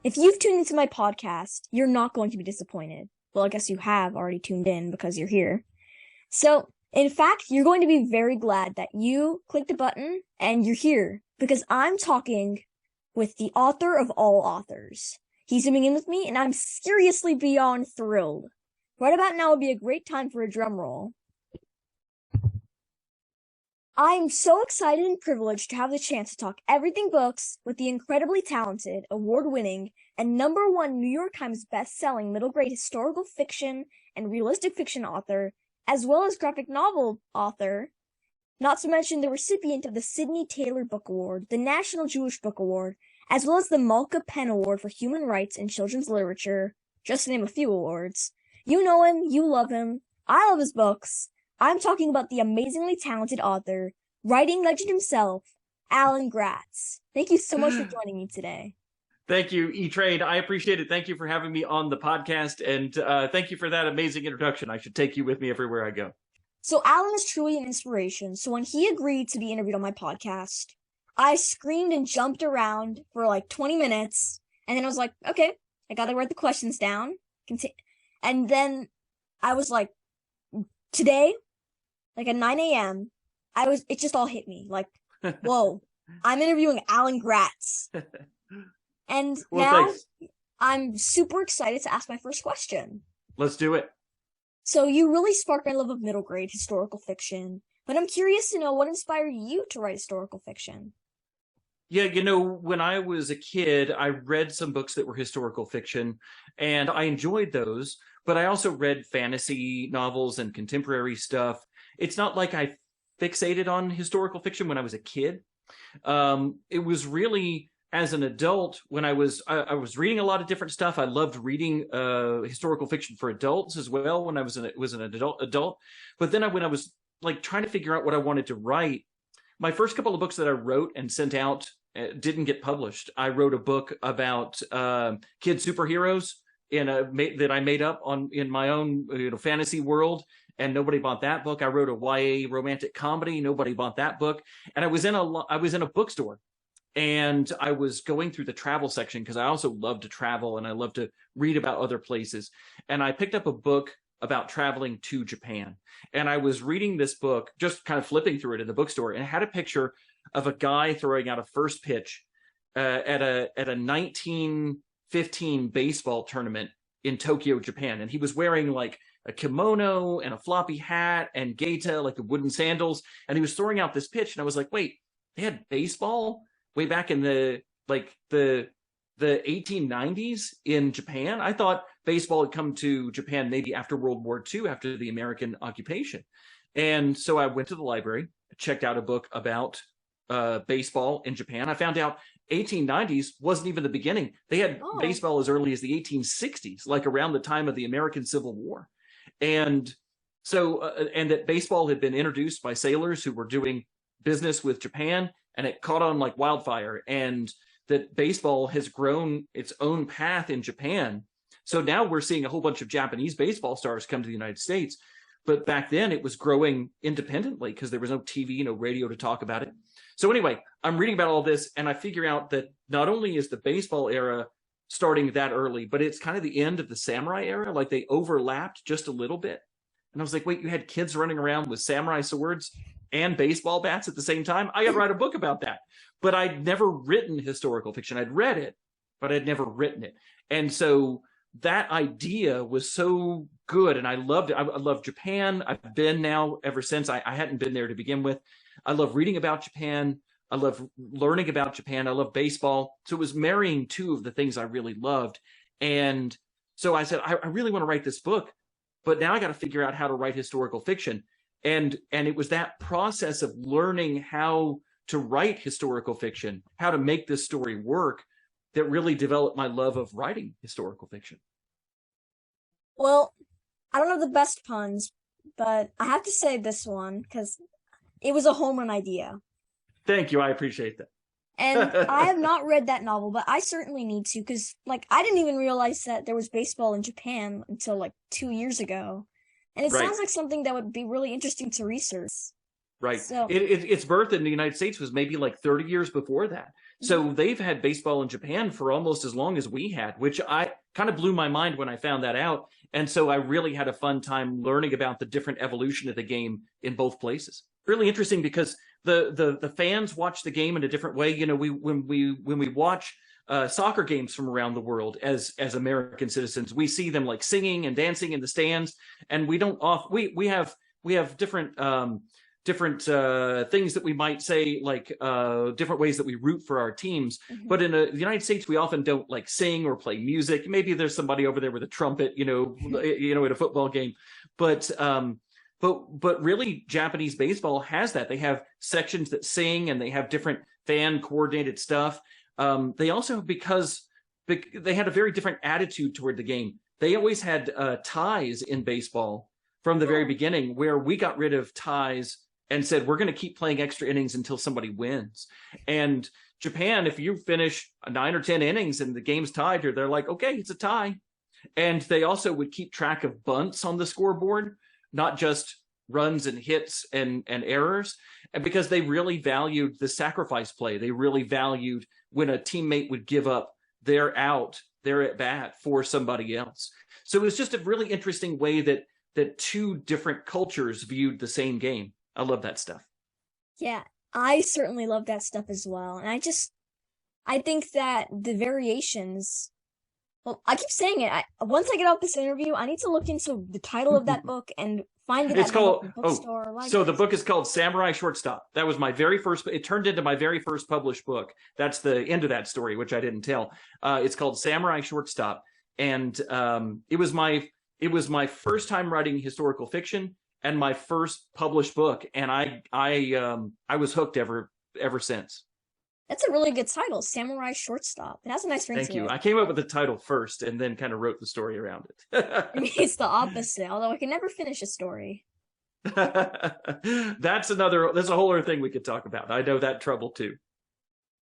If you've tuned into my podcast, you're not going to be disappointed. Well, I guess you have already tuned in because you're here. So, in fact, you're going to be very glad that you clicked the button and you're here because I'm talking with the author of all authors. He's zooming in with me and I'm seriously beyond thrilled. Right about now would be a great time for a drum roll. I'm so excited and privileged to have the chance to talk everything books with the incredibly talented, award-winning, and #1 New York Times best-selling middle-grade historical fiction and realistic fiction author, as well as graphic novel author, not to mention the recipient of the Sidney Taylor Book Award, the National Jewish Book Award, as well as the Malka Penn Award for Human Rights in Children's Literature, just to name a few awards. You know him, you love him, I love his books. I'm talking about the amazingly talented author, writing legend himself, Alan Gratz. Thank you so much for joining me today. Thank you, E-Trade. I appreciate it. Thank you for having me on the podcast, and thank you for that amazing introduction. I should take you with me everywhere I go. So Alan is truly an inspiration. So when he agreed to be interviewed on my podcast, I screamed and jumped around for like 20 minutes, and then I was like, okay, I gotta write the questions down. And then I was like, today, like at 9 a.m., it just all hit me. Like, whoa, I'm interviewing Alan Gratz. And now thanks. I'm super excited to ask my first question. Let's do it. So you really sparked my love of middle grade historical fiction, but I'm curious to know what inspired you to write historical fiction. Yeah, when I was a kid, I read some books that were historical fiction, and I enjoyed those, but I also read fantasy novels and contemporary stuff. It's not like I fixated on historical fiction when I was a kid. It was really as an adult when I was reading a lot of different stuff. I loved reading historical fiction for adults as well when I was an adult. But then when I was like trying to figure out what I wanted to write, my first couple of books that I wrote and sent out didn't get published. I wrote a book about kid superheroes that I made up in my own fantasy world, and nobody bought that book. I wrote a YA romantic comedy. Nobody bought that book. And I was in a bookstore, and I was going through the travel section because I also love to travel and I love to read about other places. And I picked up a book about traveling to Japan. And I was reading this book, just kind of flipping through it in the bookstore, and it had a picture of a guy throwing out a first pitch at a 1915 baseball tournament in Tokyo, Japan. And he was wearing like a kimono and a floppy hat and gaita, like the wooden sandals. And he was throwing out this pitch. And I was like, wait, they had baseball way back in the 1890s in Japan? I thought baseball had come to Japan maybe after World War II, after the American occupation. And so I went to the library, checked out a book about baseball in Japan. I found out 1890s wasn't even the beginning. They had baseball as early as the 1860s, like around the time of the American Civil War. And so, and that baseball had been introduced by sailors who were doing business with Japan, and it caught on like wildfire, and that baseball has grown its own path in Japan. So now we're seeing a whole bunch of Japanese baseball stars come to the United States. But back then it was growing independently because there was no TV, no radio to talk about it. So anyway, I'm reading about all this, and I figure out that not only is the baseball era starting that early, but it's kind of the end of the samurai era. Like they overlapped just a little bit. And I was like, wait, you had kids running around with samurai swords and baseball bats at the same time? I got to write a book about that. But I'd never written historical fiction. I'd read it, but I'd never written it. And so that idea was so good, and I loved it. I love Japan. I've been now ever since. I hadn't been there to begin with. I love reading about Japan. I love learning about Japan. I love baseball. So it was marrying two of the things I really loved. And so I said, I really want to write this book, but now I got to figure out how to write historical fiction. And it was that process of learning how to write historical fiction, how to make this story work, that really developed my love of writing historical fiction. Well, I don't know the best puns, but I have to say this one because it was a home run idea. Thank you. I appreciate that. And I have not read that novel, but I certainly need to because, like, I didn't even realize that there was baseball in Japan until, like, 2 years ago. And it sounds like something that would be really interesting to research. Right. So, its birth in the United States was maybe like 30 years before that. So they've had baseball in Japan for almost as long as we had, which I kind of blew my mind when I found that out. And so I really had a fun time learning about the different evolution of the game in both places. Really interesting because the fans watch the game in a different way. You know, when we watch soccer games from around the world as American citizens, we see them like singing and dancing in the stands, and we don't we have different things that we might say, like different ways that we root for our teams. But in the United States, we often don't like sing or play music. Maybe there's somebody over there with a trumpet, you know, at a football game. But really, Japanese baseball has that. They have sections that sing, and they have different fan coordinated stuff. They also, because they had a very different attitude toward the game. They always had ties in baseball from the very beginning, where we got rid of ties and said, we're going to keep playing extra innings until somebody wins. And Japan, if you finish 9 or 10 innings and the game's tied, they're like, okay, it's a tie. And they also would keep track of bunts on the scoreboard, not just runs and hits and errors, because they really valued the sacrifice play. They really valued when a teammate would give up their out, their at bat for somebody else. So it was just a really interesting way that two different cultures viewed the same game. I love that stuff. Yeah, I certainly love that stuff as well. And I think that the variations, well, I keep saying it. Once I get off this interview, I need to look into the title of that book and find it at the bookstore. So the book is called Samurai Shortstop. That was my very first, it turned into my very first published book. That's the end of that story, which I didn't tell. It's called Samurai Shortstop. And it was my first time writing historical fiction and my first published book. And I was hooked ever since. That's a really good title, Samurai Shortstop. It has a nice ring to it. Thank you. I came up with the title first and then kind of wrote the story around it. It's the opposite, although I can never finish a story. That's a whole other thing we could talk about. I know that trouble too.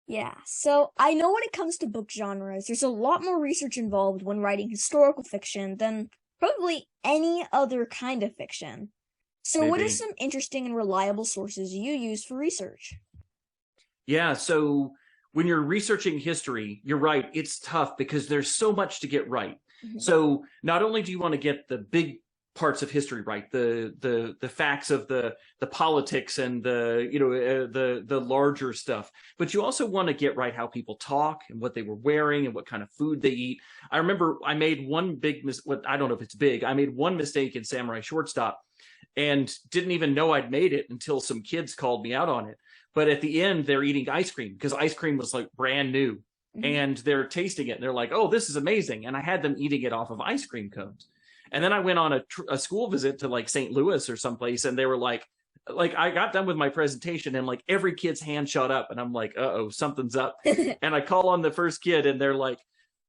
Yeah, so I know when it comes to book genres, there's a lot more research involved when writing historical fiction than probably any other kind of fiction. So what are some interesting and reliable sources you use for research? Yeah, so when you're researching history, you're right, it's tough because there's so much to get right. So not only do you want to get the big parts of history right, the facts of the politics and the larger stuff, but you also want to get right how people talk and what they were wearing and what kind of food they eat. I remember I made one I don't know if it's big. I made one mistake in Samurai Shortstop and didn't even know I'd made it until some kids called me out on it. But at the end, they're eating ice cream because ice cream was like brand new, and they're tasting it and they're like, oh, this is amazing. And I had them eating it off of ice cream cones. And then I went on a school visit to like St. Louis or someplace, and they were like I got done with my presentation and like every kid's hand shot up, and I'm like, uh-oh, something's up. And I call on the first kid and they're like,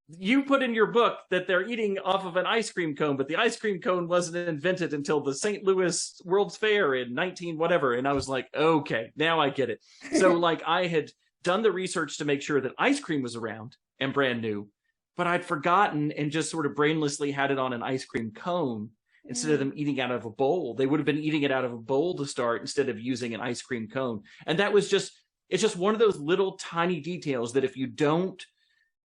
you put in your book that they're eating off of an ice cream cone, but the ice cream cone wasn't invented until the St. Louis World's Fair in 19 whatever. And I was like, okay, now I get it. So like I had done the research to make sure that ice cream was around and brand new, but I'd forgotten and just sort of brainlessly had it on an ice cream cone instead of them eating out of a bowl. They would have been eating it out of a bowl to start instead of using an ice cream cone. And that was it's just one of those little tiny details that if you don't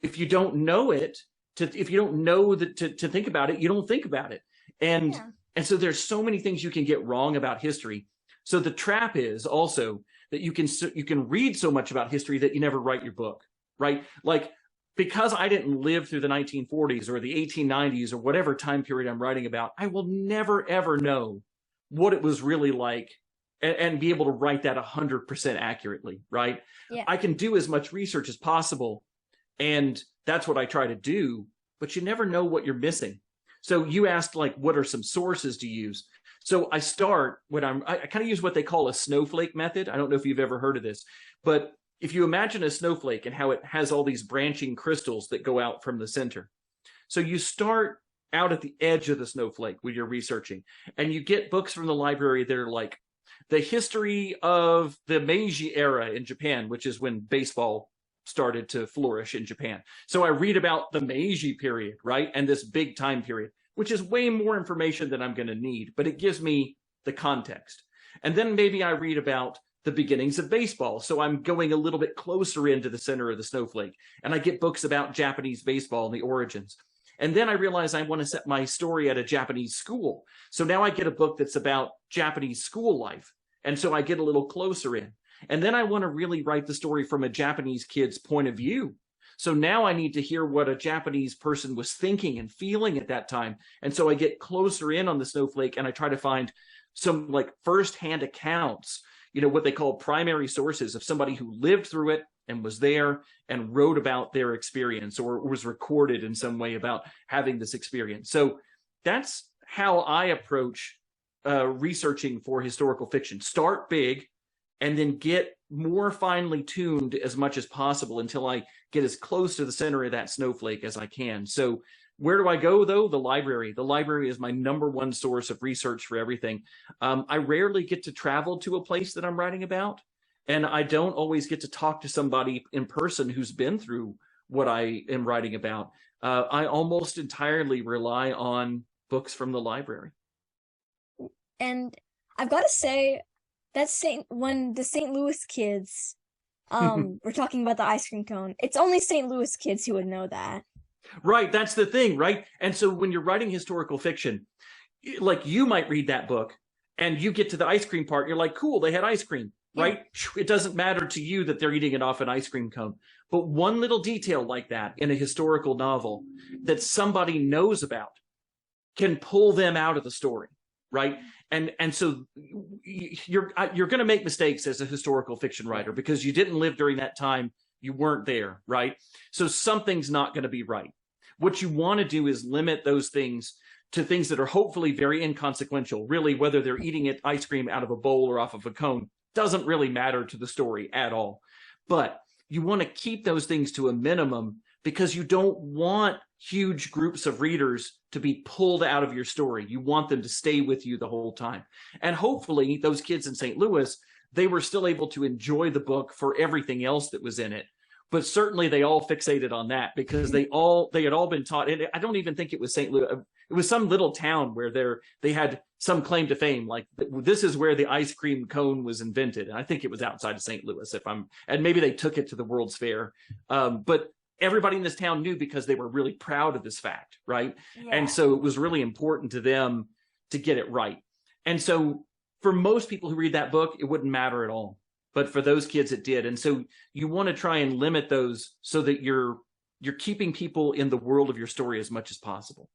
know it, if you don't know that to think about it, you don't think about it. And so there's so many things you can get wrong about history. So the trap is also that you can read so much about history that you never write your book, right? Like, because I didn't live through the 1940s or the 1890s or whatever time period I'm writing about, I will never, ever know what it was really like and be able to write that 100% accurately, right? Yeah. I can do as much research as possible, and that's what I try to do, but you never know what you're missing. So you asked, like, what are some sources to use? So I start when I kind of use what they call a snowflake method. I don't know if you've ever heard of this, but if you imagine a snowflake and how it has all these branching crystals that go out from the center. So you start out at the edge of the snowflake when you're researching, and you get books from the library that are like the history of the Meiji era in Japan, which is when baseball started to flourish in Japan. So I read about the Meiji period, right? And this big time period, which is way more information than I'm going to need, but it gives me the context. And then maybe I read about the beginnings of baseball. So I'm going a little bit closer into the center of the snowflake. And I get books about Japanese baseball and the origins. And then I realize I want to set my story at a Japanese school. So now I get a book that's about Japanese school life. And so I get a little closer in. And then I want to really write the story from a Japanese kid's point of view. So now I need to hear what a Japanese person was thinking and feeling at that time. And so I get closer in on the snowflake and I try to find some like firsthand accounts, what they call primary sources of somebody who lived through it and was there and wrote about their experience or was recorded in some way about having this experience. So that's how I approach researching for historical fiction. Start big and then get more finely tuned as much as possible until I get as close to the center of that snowflake as I can. So where do I go, though? The library. The library is my number one source of research for everything. I rarely get to travel to a place that I'm writing about, and I don't always get to talk to somebody in person who's been through what I am writing about. I almost entirely rely on books from the library. And I've got to say, when the St. Louis kids were talking about the ice cream cone, it's only St. Louis kids who would know that. Right, that's the thing, right? And so when you're writing historical fiction, like you might read that book and you get to the ice cream part, you're like, cool, they had ice cream, right? Yeah. It doesn't matter to you that they're eating it off an ice cream cone. But one little detail like that in a historical novel that somebody knows about can pull them out of the story, right? And so you're going to make mistakes as a historical fiction writer because you didn't live during that time. You weren't there, right? So something's not going to be right. What you want to do is limit those things to things that are hopefully very inconsequential. Really, whether they're eating ice cream out of a bowl or off of a cone doesn't really matter to the story at all. But you want to keep those things to a minimum because you don't want huge groups of readers to be pulled out of your story. You want them to stay with you the whole time. And hopefully those kids in St. Louis, they were still able to enjoy the book for everything else that was in it. But certainly they all fixated on that because they had all been taught. And I don't even think it was St. Louis. It was some little town where they had some claim to fame. Like this is where the ice cream cone was invented. And I think it was outside of St. Louis and maybe they took it to the World's Fair. But everybody in this town knew because they were really proud of this fact. Right. Yeah. And so it was really important to them to get it right. And so for most people who read that book, it wouldn't matter at all. But for those kids, it did. And so you want to try and limit those so that you're keeping people in the world of your story as much as possible.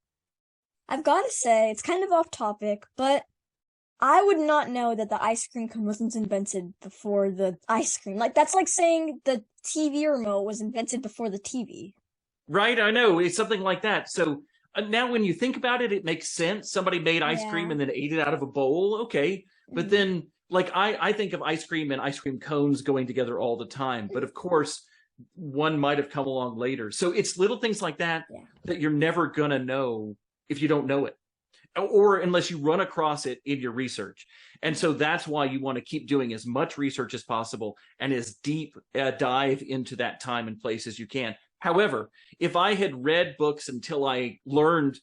I've got to say, it's kind of off topic, but I would not know that the ice cream cone wasn't invented before the ice cream. Like, that's like saying the TV remote was invented before the TV. Right, I know. It's something like that. So now when you think about it, it makes sense. Somebody made ice cream and then ate it out of a bowl. Okay. But then... like I think of ice cream and ice cream cones going together all the time. But of course, one might have come along later. So it's little things like that that you're never going to know if you don't know it or unless you run across it in your research. And so that's why you want to keep doing as much research as possible and as deep dive into that time and place as you can. However, if I had read books until I learned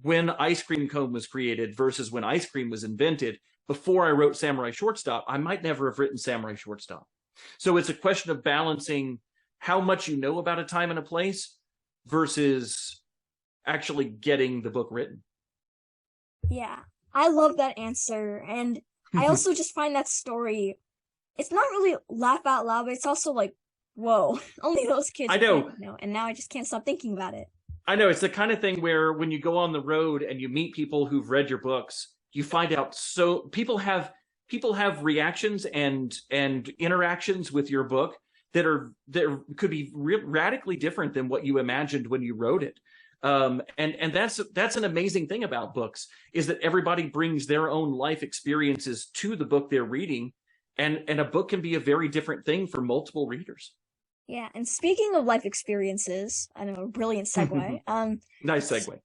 when ice cream cone was created versus when ice cream was invented, before I wrote Samurai Shortstop, I might never have written Samurai Shortstop. So it's a question of balancing how much you know about a time and a place versus actually getting the book written. Yeah, I love that answer. And I also just find that story, it's not really laugh out loud, but it's also like, whoa, only those kids. I know. And now I just can't stop thinking about it. I know. It's the kind of thing where when you go on the road and you meet people who've read your books, you find out people have reactions and interactions with your book that could be radically different than what you imagined when you wrote it. And that's an amazing thing about books is that everybody brings their own life experiences to the book they're reading, and a book can be a very different thing for multiple readers. Yeah, and speaking of life experiences, I know, a brilliant segue. Nice segue.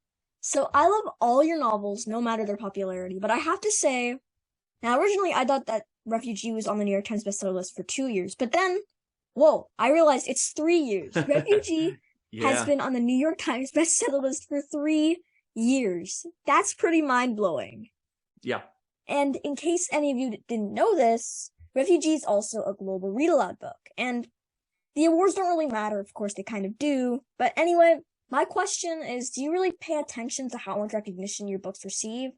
So I love all your novels, no matter their popularity, but I have to say, now originally I thought that Refugee was on the New York Times bestseller list for 2 years, but then, whoa, I realized it's 3 years. Refugee has been on the New York Times bestseller list for 3 years. That's pretty mind-blowing. Yeah. And in case any of you didn't know this, Refugee is also a global read-aloud book, and the awards don't really matter. Of course, they kind of do. But anyway, my question is, do you really pay attention to how much recognition your books receive?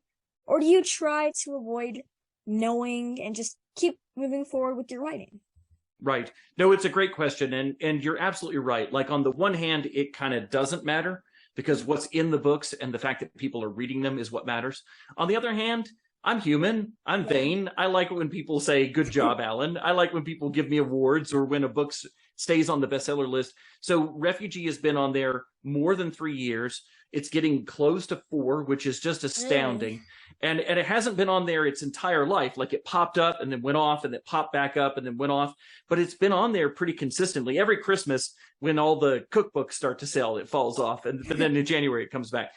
Or do you try to avoid knowing and just keep moving forward with your writing? Right. No, it's a great question. And you're absolutely right. Like on the one hand, it kind of doesn't matter because what's in the books and the fact that people are reading them is what matters. On the other hand, I'm human. I'm vain. I like it when people say, good job, Alan. I like when people give me awards or when a book stays on the bestseller list. So Refugee has been on there more than 3 years. It's getting close to 4, which is just astounding. And it hasn't been on there its entire life. Like it popped up and then went off and it popped back up and then went off. But it's been on there pretty consistently. Every Christmas, when all the cookbooks start to sell, it falls off. But then in January, it comes back.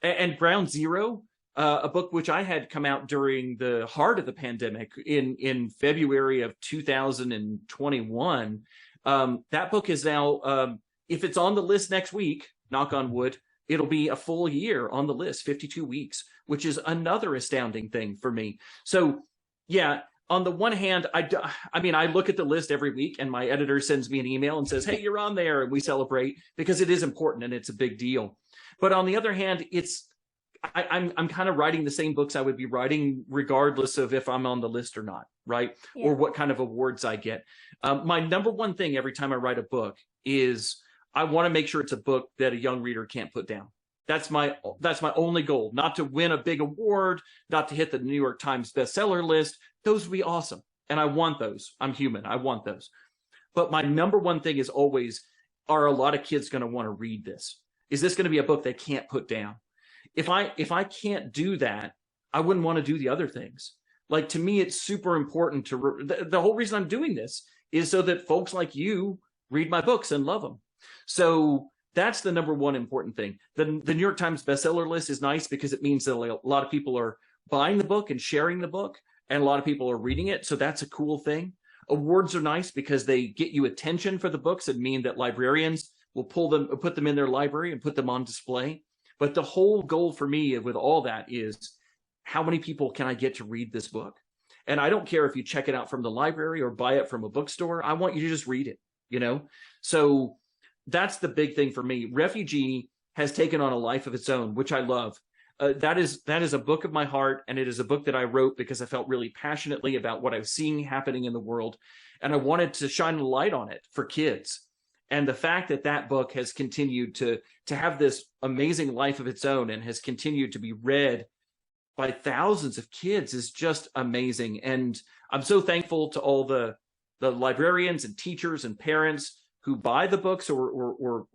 And Ground Zero, a book which I had come out during the heart of the pandemic in February of 2021. That book is now, if it's on the list next week, knock on wood, it'll be a full year on the list, 52 weeks, which is another astounding thing for me. So yeah, on the one hand, I mean, I look at the list every week and my editor sends me an email and says, hey, you're on there, and we celebrate because it is important and it's a big deal. But on the other hand, I'm kind of writing the same books I would be writing regardless of if I'm on the list or not, right? Yeah. Or what kind of awards I get. My number one thing every time I write a book is I want to make sure it's a book that a young reader can't put down. That's my only goal, not to win a big award, not to hit the New York Times bestseller list. Those would be awesome. And I want those. I'm human. I want those. But my number one thing is always, are a lot of kids going to want to read this? Is this going to be a book they can't put down? If I can't do that, I wouldn't want to do the other things. Like, to me, it's super important to, the whole reason I'm doing this is so that folks like you read my books and love them. So that's the number one important thing. The New York Times bestseller list is nice because it means that a lot of people are buying the book and sharing the book, and a lot of people are reading it. So that's a cool thing. Awards are nice because they get you attention for the books and mean that librarians will put them in their library and put them on display. But the whole goal for me with all that is, how many people can I get to read this book? And I don't care if you check it out from the library or buy it from a bookstore. I want you to just read it, you know? So that's the big thing for me. Refugee has taken on a life of its own, which I love. That is a book of my heart, and it is a book that I wrote because I felt really passionately about what I was seeing happening in the world, and I wanted to shine a light on it for kids. And the fact that that book has continued to have this amazing life of its own and has continued to be read by thousands of kids is just amazing. And I'm so thankful to all the librarians and teachers and parents who buy the books or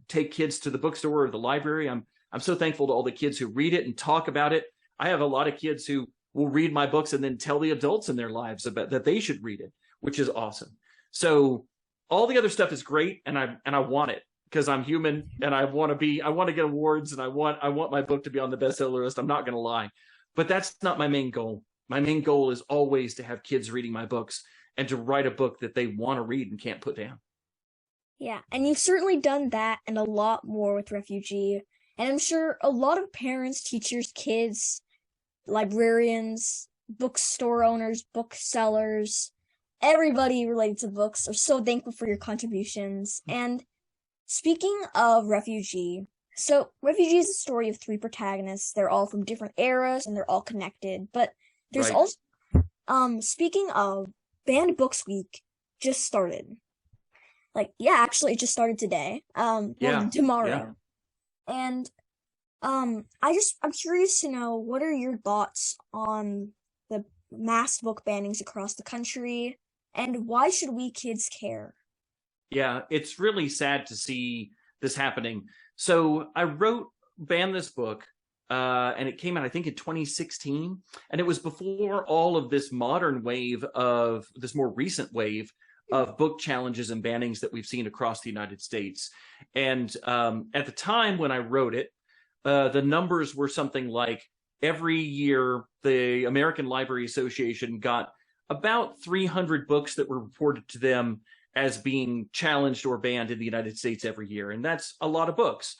take kids to the bookstore or the library. I'm so thankful to all the kids who read it and talk about it. I have a lot of kids who will read my books and then tell the adults in their lives about that they should read it, which is awesome. So all the other stuff is great, and I want it because I'm human and I want to get awards, and I want my book to be on the bestseller list. I'm not going to lie, but that's not my main goal. My main goal is always to have kids reading my books and to write a book that they want to read and can't put down. Yeah, and you've certainly done that and a lot more with Refugee. And I'm sure a lot of parents, teachers, kids, librarians, bookstore owners, booksellers, everybody related to books are so thankful for your contributions. And speaking of Refugee, so Refugee is a story of 3 protagonists. They're all from different eras and they're all connected. But there's also, speaking of, Banned Books Week just started. Actually, it just started today. Tomorrow. Yeah. And I'm curious to know, what are your thoughts on the mass book bannings across the country, and why should we kids care? Yeah, it's really sad to see this happening. So I banned this book, and it came out, I think, in 2016, and it was before all of this modern wave of this more recent wave of book challenges and bannings that we've seen across the United States. And at the time when I wrote it, the numbers were something like every year the American Library Association got about 300 books that were reported to them as being challenged or banned in the United States every year. And that's a lot of books.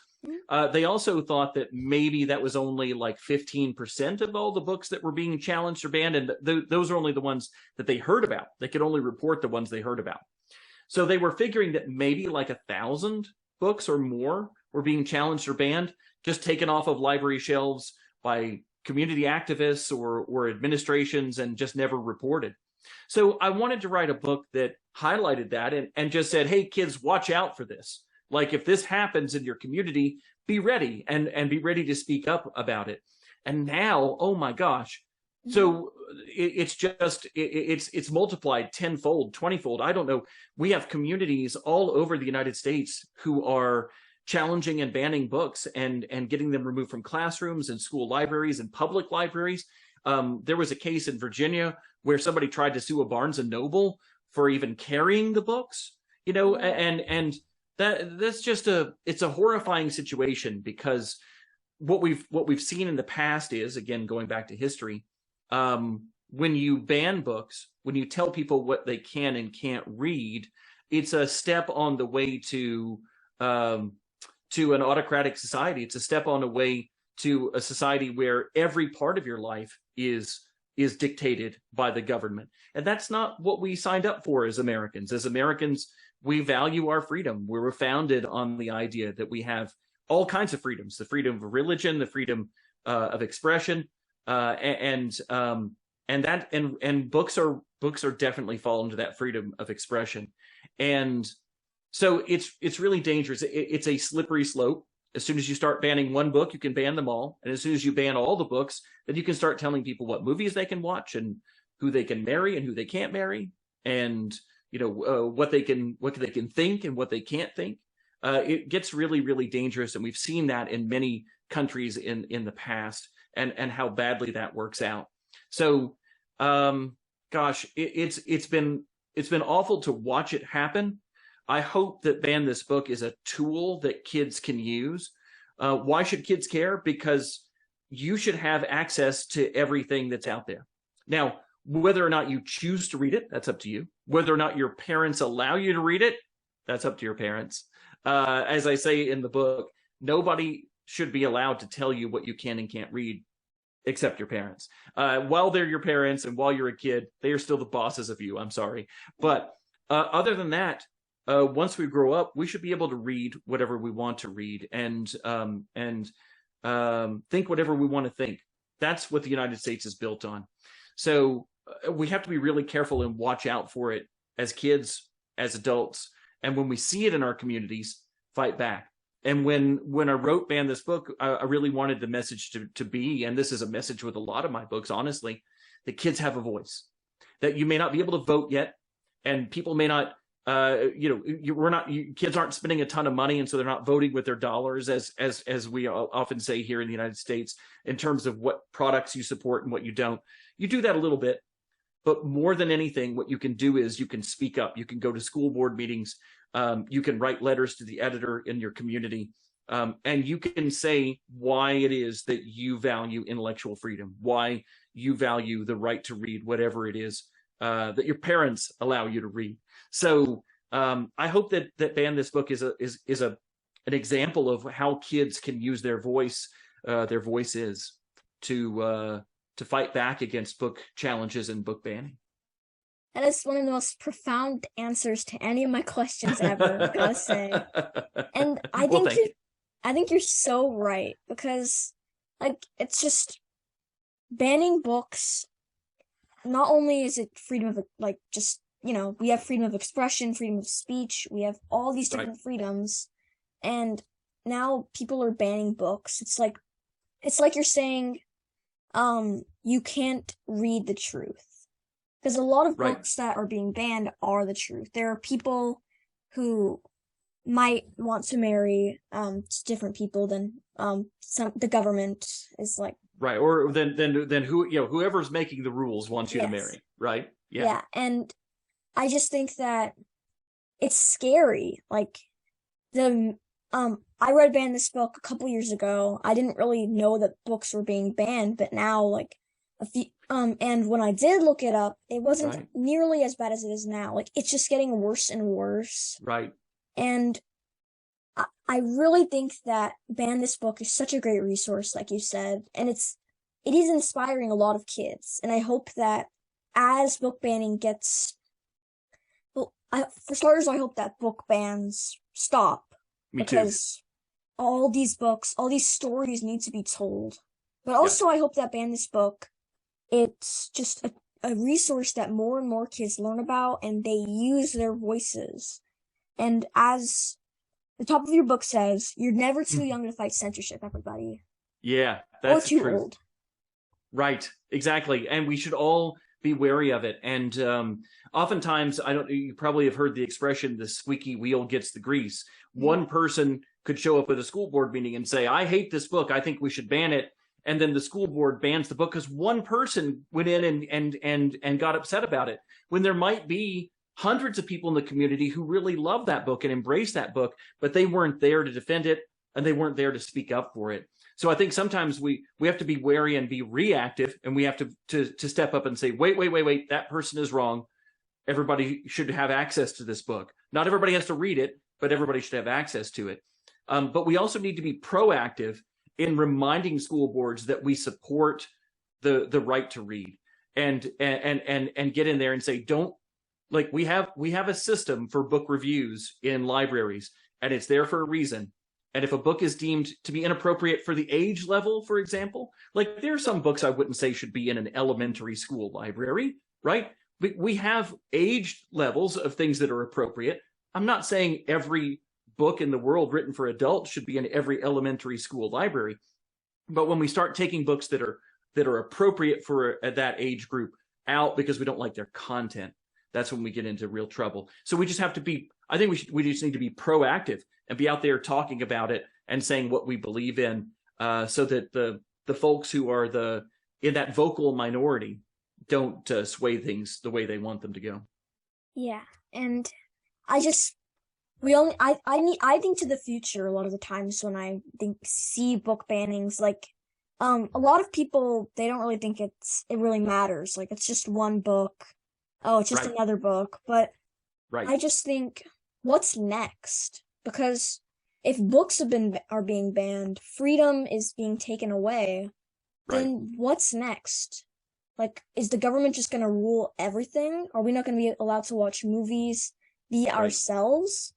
They also thought that maybe that was only like 15% of all the books that were being challenged or banned, and those are only the ones that they heard about. They could only report the ones they heard about. So they were figuring that maybe like 1,000 books or more were being challenged or banned, just taken off of library shelves by community activists or administrations and just never reported. So I wanted to write a book that highlighted that and just said, hey, kids, watch out for this. Like, if this happens in your community, be ready and be ready to speak up about it. And now, oh my gosh. So it's multiplied tenfold, 20-fold. I don't know. We have communities all over the United States who are challenging and banning books and getting them removed from classrooms and school libraries and public libraries. There was a case in Virginia where somebody tried to sue a Barnes and Noble for even carrying the books, and that's just it's a horrifying situation, because what we've seen in the past is, again, going back to history, when you ban books, when you tell people what they can and can't read, it's a step on the way to an autocratic society. It's a step on the way to a society where every part of your life is dictated by the government. And that's not what we signed up for as Americans. As Americans, we value our freedom. We were founded on the idea that we have all kinds of freedoms: the freedom of religion, the freedom of expression, and books are definitely fall into that freedom of expression. And so it's really dangerous. It's a slippery slope. As soon as you start banning one book, you can ban them all. And as soon as you ban all the books, then you can start telling people what movies they can watch and who they can marry and who they can't marry, and what they can think and what they can't think. It gets really, really dangerous, and we've seen that in many countries in the past, and how badly that works out. So, gosh, it's been awful to watch it happen. I hope that Ban This Book is a tool that kids can use. Why should kids care? Because you should have access to everything that's out there. Now, whether or not you choose to read it, that's up to you. Whether or not your parents allow you to read it, that's up to your parents. As I say in the book, nobody should be allowed to tell you what you can and can't read except your parents. While they're your parents and while you're a kid, they are still the bosses of you. I'm sorry. But other than that, once we grow up, we should be able to read whatever we want to read and think whatever we want to think. That's what the United States is built on. So we have to be really careful and watch out for it as kids, as adults. And when we see it in our communities, fight back. And when I wrote Ban This Book, I really wanted the message to be, and this is a message with a lot of my books, honestly, that kids have a voice, that you may not be able to vote yet, and people may not, kids aren't spending a ton of money, and so they're not voting with their dollars, as we often say here in the United States, in terms of what products you support and what you don't. You do that a little bit, but more than anything, what you can do is you can speak up. You can go to school board meetings. You can write letters to the editor in your community, and you can say why it is that you value intellectual freedom, why you value the right to read whatever it is that your parents allow you to read. So I hope that Ban This Book is an example of how kids can use their voices to fight back against book challenges and book banning. That is one of the most profound answers to any of my questions ever, I gotta say. And I think you're so right, because it's just banning books. Not only is it freedom of we have freedom of expression, freedom of speech, we have all these different freedoms, and now people are banning books. It's like you're saying, you can't read the truth. Because a lot of books that are being banned are the truth. There are people who might want to marry different people than the government is like. Right, or then whoever's making the rules wants you to marry, right? Yeah, and I just think that it's scary. Like I read Ban This Book a couple years ago. I didn't really know that books were being banned, but now and when I did look it up, it wasn't nearly as bad as it is now. Like, it's just getting worse and worse. Right. And I really think that Ban This Book is such a great resource, like you said, and it is inspiring a lot of kids. And I hope that as book banning gets, well, for starters, I hope that book bans stop Me too. because all these books, all these stories need to be told. But Yeah. also, I hope that Ban This Book, it's just a resource that more and more kids learn about and they use their voices. And as the top of your book says, you're never too young to fight censorship, everybody. Yeah, Or that's the too truth. old. Right, exactly. And we should all be wary of it. And oftentimes, I don't, you probably have heard the expression, the squeaky wheel gets the grease. One person could show up at a school board meeting and say, I hate this book. I think we should ban it. And then the school board bans the book because one person went in and got upset about it. When there might be hundreds of people in the community who really love that book and embrace that book, but they weren't there to defend it and they weren't there to speak up for it. So I think sometimes we have to be wary and be reactive, and we have to step up and say, wait, that person is wrong. Everybody should have access to this book. Not everybody has to read it, but everybody should have access to it. But we also need to be proactive in reminding school boards that we support the right to read, and get in there and say, don't, like, we have a system for book reviews in libraries, and it's there for a reason. And if a book is deemed to be inappropriate for the age level, for example, like, there are some books I wouldn't say should be in an elementary school library, right? We have age levels of things that are appropriate. I'm not saying every book in the world written for adults should be in every elementary school library. But when we start taking books that are appropriate for that age group out because we don't like their content, that's when we get into real trouble. So we just have to be, I think we just need to be proactive and be out there talking about it and saying what we believe in, so that the folks who are in that vocal minority don't sway things the way they want them to go. Yeah, and I just we only I think to the future a lot of the times when I see book bannings, like a lot of people, they don't really think it really matters. Like, it's just one book. Oh, it's just Right, another book. But right, I just think, what's next? Because if books are being banned, freedom is being taken away, right. then what's next? Like, is the government just gonna rule everything? Are we not gonna be allowed to watch movies, be Right. ourselves?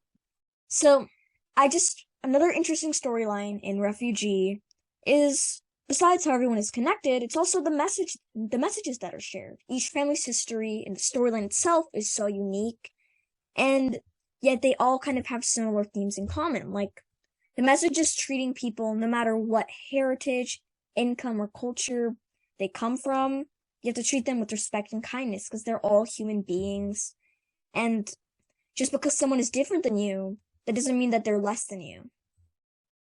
So, another interesting storyline in Refugee is, besides how everyone is connected, it's also the messages that are shared. Each family's history and the storyline itself is so unique, and yet they all kind of have similar themes in common. Like, the message is treating people, no matter what heritage, income, or culture they come from, you have to treat them with respect and kindness because they're all human beings. And just because someone is different than you, that doesn't mean that they're less than you.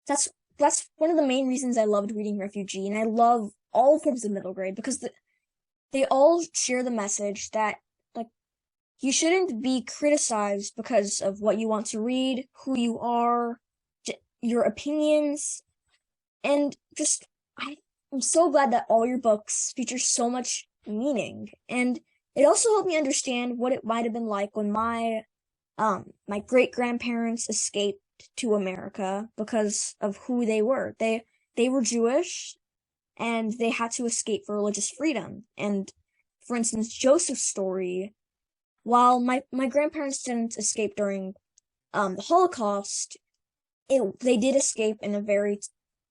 That's that's one of the main reasons I loved reading Refugee, and I love all forms of middle grade because they all share the message that, like, you shouldn't be criticized because of what you want to read, who you are, your opinions, and just I'm so glad that all your books feature so much meaning. And it also helped me understand what it might have been like when my great grandparents escaped to America because of who they were. They were Jewish and they had to escape for religious freedom. And for instance, Joseph's story, while my grandparents didn't escape during the Holocaust, they did escape in a very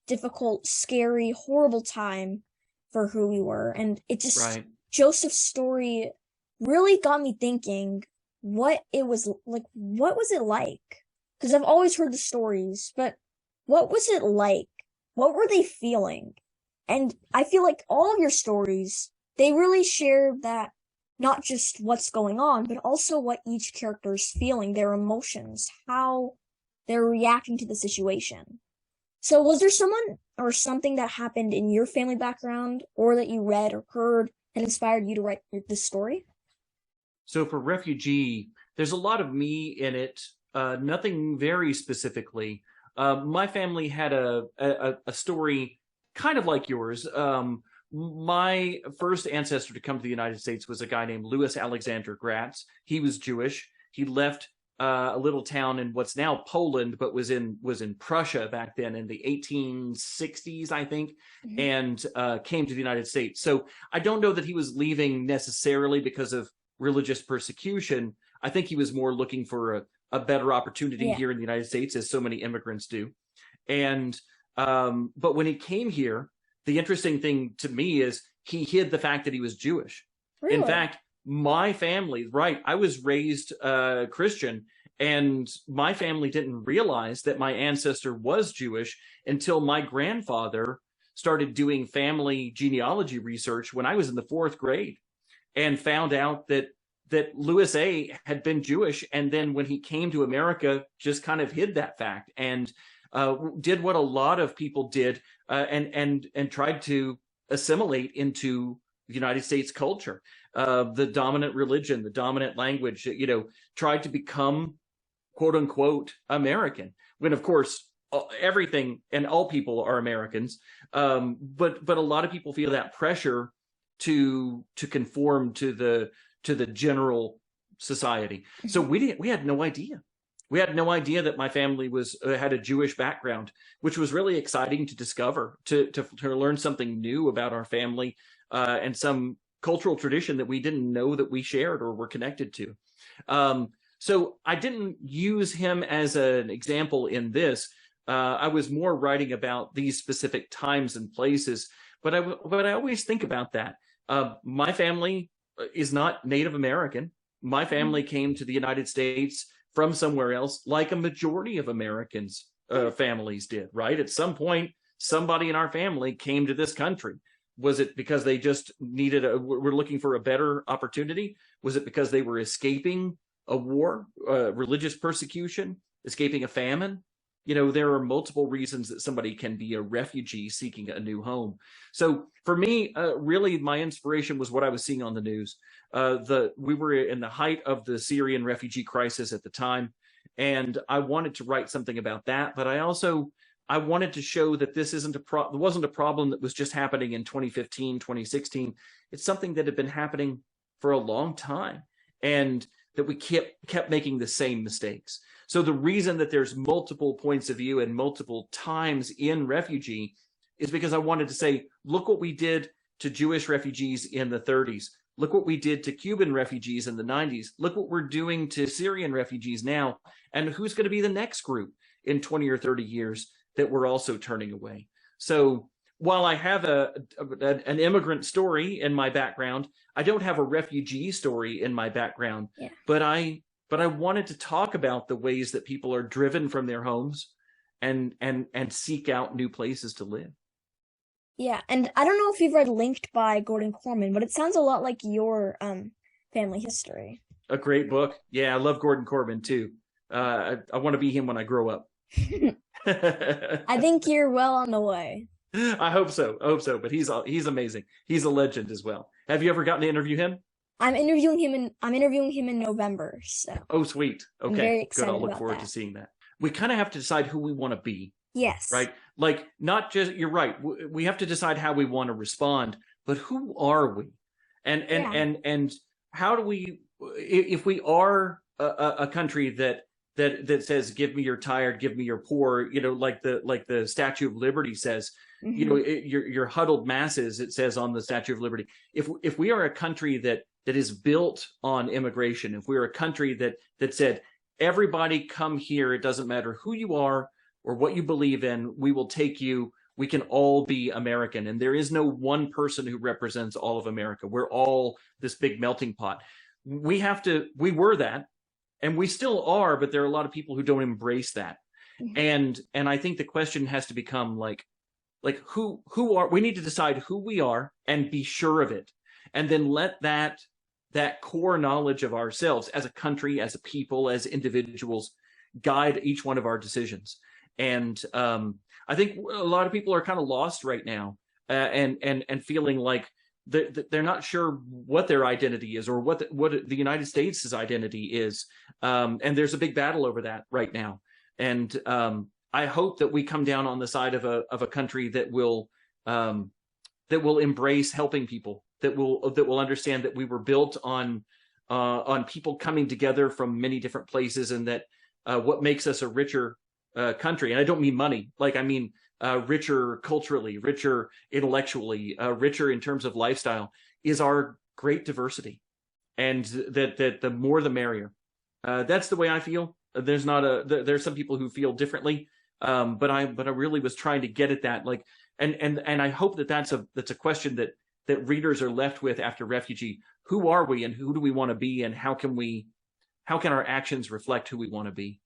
difficult, scary, horrible time for who we were. And Right. Joseph's story really got me thinking what it was like. What was it like? Because I've always heard the stories, but what was it like? What were they feeling? And I feel like all of your stories, they really share that, not just what's going on, but also what each character is feeling, their emotions, how they're reacting to the situation. So was there someone or something that happened in your family background or that you read or heard that inspired you to write this story? So for Refugee, there's a lot of me in it, nothing very specifically. My family had a story kind of like yours. My first ancestor to come to the United States was a guy named Louis Alexander Gratz. He was Jewish. He left a little town in what's now Poland, but was in Prussia back then in the 1860s, I think, and came to the United States. So I don't know that he was leaving necessarily because of religious persecution. I think he was more looking for a better opportunity here in the United States, as so many immigrants do. And but when he came here, the interesting thing to me is he hid the fact that he was Jewish. Really? In fact, my family, right, I was raised Christian, and my family didn't realize that my ancestor was Jewish until my grandfather started doing family genealogy research when I was in the 4th grade, and found out that Louis A. had been Jewish, and then when he came to America, just kind of hid that fact and did what a lot of people did, and tried to assimilate into the United States culture, the dominant religion, the dominant language, tried to become quote unquote American, when of course everything and all people are Americans. But a lot of people feel that pressure to conform to the general society. So we had no idea. We had no idea that my family had a Jewish background, which was really exciting to discover, to learn something new about our family, and some cultural tradition that we didn't know that we shared or were connected to. So I didn't use him as an example in this. I was more writing about these specific times and places, but I always think about that. My family is not Native American. My family came to the United States from somewhere else, like a majority of Americans' families did, right? At some point, somebody in our family came to this country. Was it because they just were looking for a better opportunity? Was it because they were escaping a war, religious persecution, escaping a famine? There are multiple reasons that somebody can be a refugee seeking a new home. So for me, really, my inspiration was what I was seeing on the news. We were in the height of the Syrian refugee crisis at the time, and I wanted to write something about that. But I wanted to show that this wasn't a problem that was just happening in 2015, 2016. It's something that had been happening for a long time, and that we kept making the same mistakes. So the reason that there's multiple points of view and multiple times in Refugee is because I wanted to say, look what we did to Jewish refugees in the 30s. Look what we did to Cuban refugees in the 90s. Look what we're doing to Syrian refugees now. And who's going to be the next group in 20 or 30 years that we're also turning away? So while I have an immigrant story in my background, I don't have a refugee story in my background. Yeah. But I wanted to talk about the ways that people are driven from their homes and seek out new places to live. Yeah, and I don't know if you've read Linked by Gordon Corman, but it sounds a lot like your family history. A great book. Yeah, I love Gordon Corman too. I want to be him when I grow up. I think you're well on the way. I hope so. But he's amazing. He's a legend as well. Have you ever gotten to interview him? I'm interviewing him in November. So. Oh, sweet. Okay, very excited. Good. I'll look forward to seeing that. We kind of have to decide who we want to be. Yes. Right. Like, not just, you're right. We have to decide how we want to respond, but who are we? And how do we, if we are a country that says, give me your tired, give me your poor, like the Statue of Liberty says, your huddled masses, it says on the Statue of Liberty. If we are a country that is built on immigration, if we're a country that said, everybody come here, it doesn't matter who you are or what you believe in, we will take you, we can all be American. And there is no one person who represents all of America. We're all this big melting pot. We were that, and we still are, but there are a lot of people who don't embrace that. And I think the question has to become like who we need to decide who we are and be sure of it. And then let that core knowledge of ourselves as a country, as a people, as individuals, guide each one of our decisions. And I think a lot of people are kind of lost right now, and feeling like they're not sure what their identity is or what the United States' identity is. And there's a big battle over that right now. And I hope that we come down on the side of a country that will embrace helping people, that will understand that we were built on on people coming together from many different places, and that what makes us a richer country, and I don't mean money, like I mean richer culturally, richer intellectually, richer in terms of lifestyle, is our great diversity, and that the more the merrier. That's the way I feel. There's some people who feel differently, but I really was trying to get at that, like, and I hope that's a question that readers are left with after Refugee. Who are we, and who do we want to be, and how can our actions reflect who we want to be?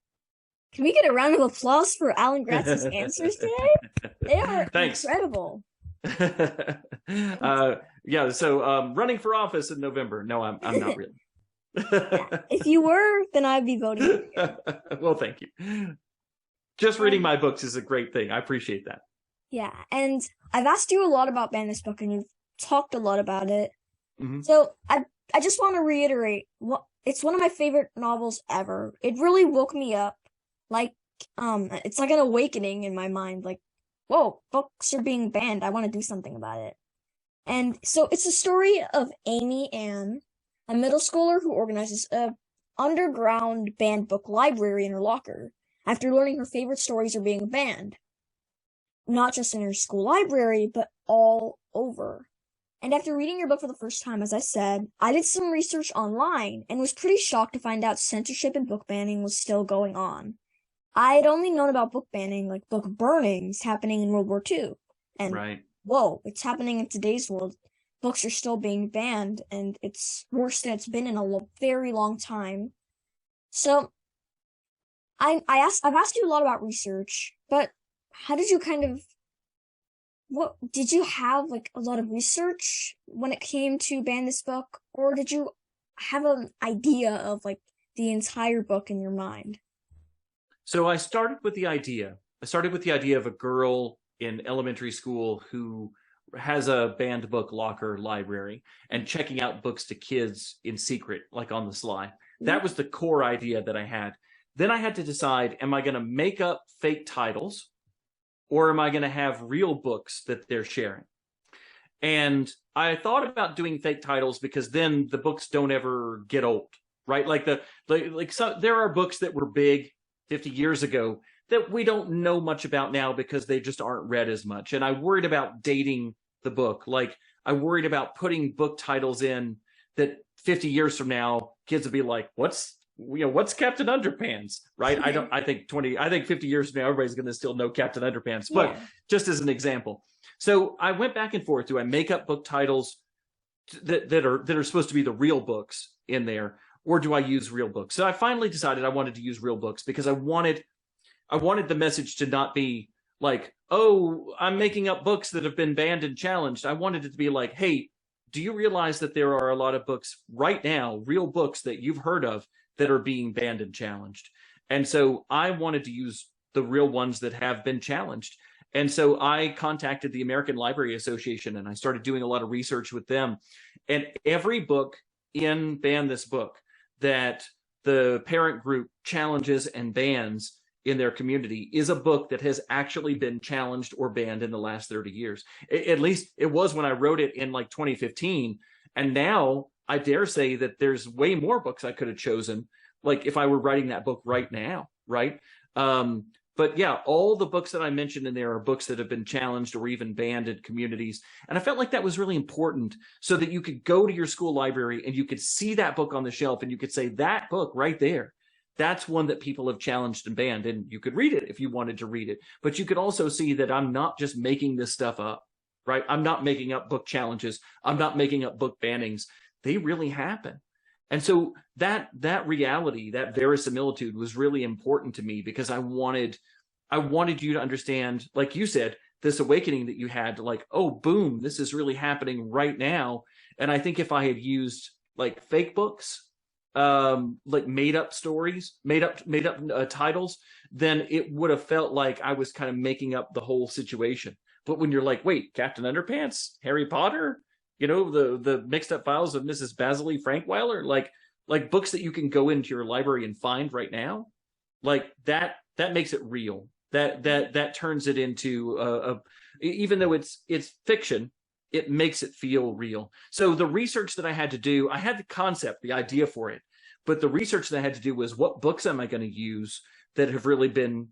Can we get a round of applause for Alan Gratz's answers today? They are Thanks. incredible. Yeah, so running for office in November. No, I'm not really. Yeah, if you were, then I'd be voting for you. Well, thank you. Just reading my books is a great thing. I appreciate that. Yeah, and I've asked you a lot about Ban This Book, and you've talked a lot about it. Mm-hmm. So I just want to reiterate, it's one of my favorite novels ever. It really woke me up. Like, it's like an awakening in my mind. Like, whoa, books are being banned. I want to do something about it. And so it's a story of Amy Ann, a middle schooler who organizes a underground banned book library in her locker after learning her favorite stories are being banned. Not just in her school library, but all over. And after reading your book for the first time, as I said, I did some research online and was pretty shocked to find out censorship and book banning was still going on. I had only known about book banning, like book burnings, happening in World War II. And right. Whoa, it's happening in today's world. Books are still being banned, and it's worse than it's been in a very long time. So, I've asked you a lot about research, but how did you what did you have like a lot of research when it came to ban this book, or did you have an idea of like the entire book in your mind? So I started with the idea. Of a girl in elementary school who has a banned book locker library and checking out books to kids in secret, like on the sly. That was the core idea that I had. Then I had to decide, am I going to make up fake titles, or am I going to have real books that they're sharing? And I thought about doing fake titles because then the books don't ever get old, right? There are books that were big 50 years ago that we don't know much about now because they just aren't read as much. And I worried about dating the book. Like, I worried about putting book titles in that 50 years from now, kids will be like, what's Captain Underpants, right? I think 50 years from now, everybody's going to still know Captain Underpants, but just as an example. So I went back and forth. Do I make up book titles that are supposed to be the real books in there, or do I use real books? So I finally decided I wanted to use real books because I wanted the message to not be like, oh, I'm making up books that have been banned and challenged. I wanted it to be like, hey, do you realize that there are a lot of books right now, real books that you've heard of, that are being banned and challenged? And so I wanted to use the real ones that have been challenged. And so I contacted the American Library Association and I started doing a lot of research with them. And every book in Ban This Book that the parent group challenges and bans in their community is a book that has actually been challenged or banned in the last 30 years. At least it was when I wrote it in like 2015. And now I dare say that there's way more books I could have chosen, like if I were writing that book right now, right? But yeah, all the books that I mentioned in there are books that have been challenged or even banned in communities. And I felt like that was really important so that you could go to your school library and you could see that book on the shelf and you could say, that book right there, that's one that people have challenged and banned. And you could read it if you wanted to read it. But you could also see that I'm not just making this stuff up, right? I'm not making up book challenges. I'm not making up book bannings. They really happen. And so that reality, that verisimilitude was really important to me because I wanted you to understand, like you said, this awakening that you had, like, oh, boom, this is really happening right now. And I think if I had used like fake books, like made up stories, made up titles, then it would have felt like I was kind of making up the whole situation. But when you're like, wait, Captain Underpants, Harry Potter, the mixed up files of Mrs. Basily Frankweiler, like books that you can go into your library and find right now, like that makes it real. That turns it into even though it's fiction, it makes it feel real. So the research that I had to do, I had the concept, the idea for it, but the research that I had to do was, what books am I going to use that have really been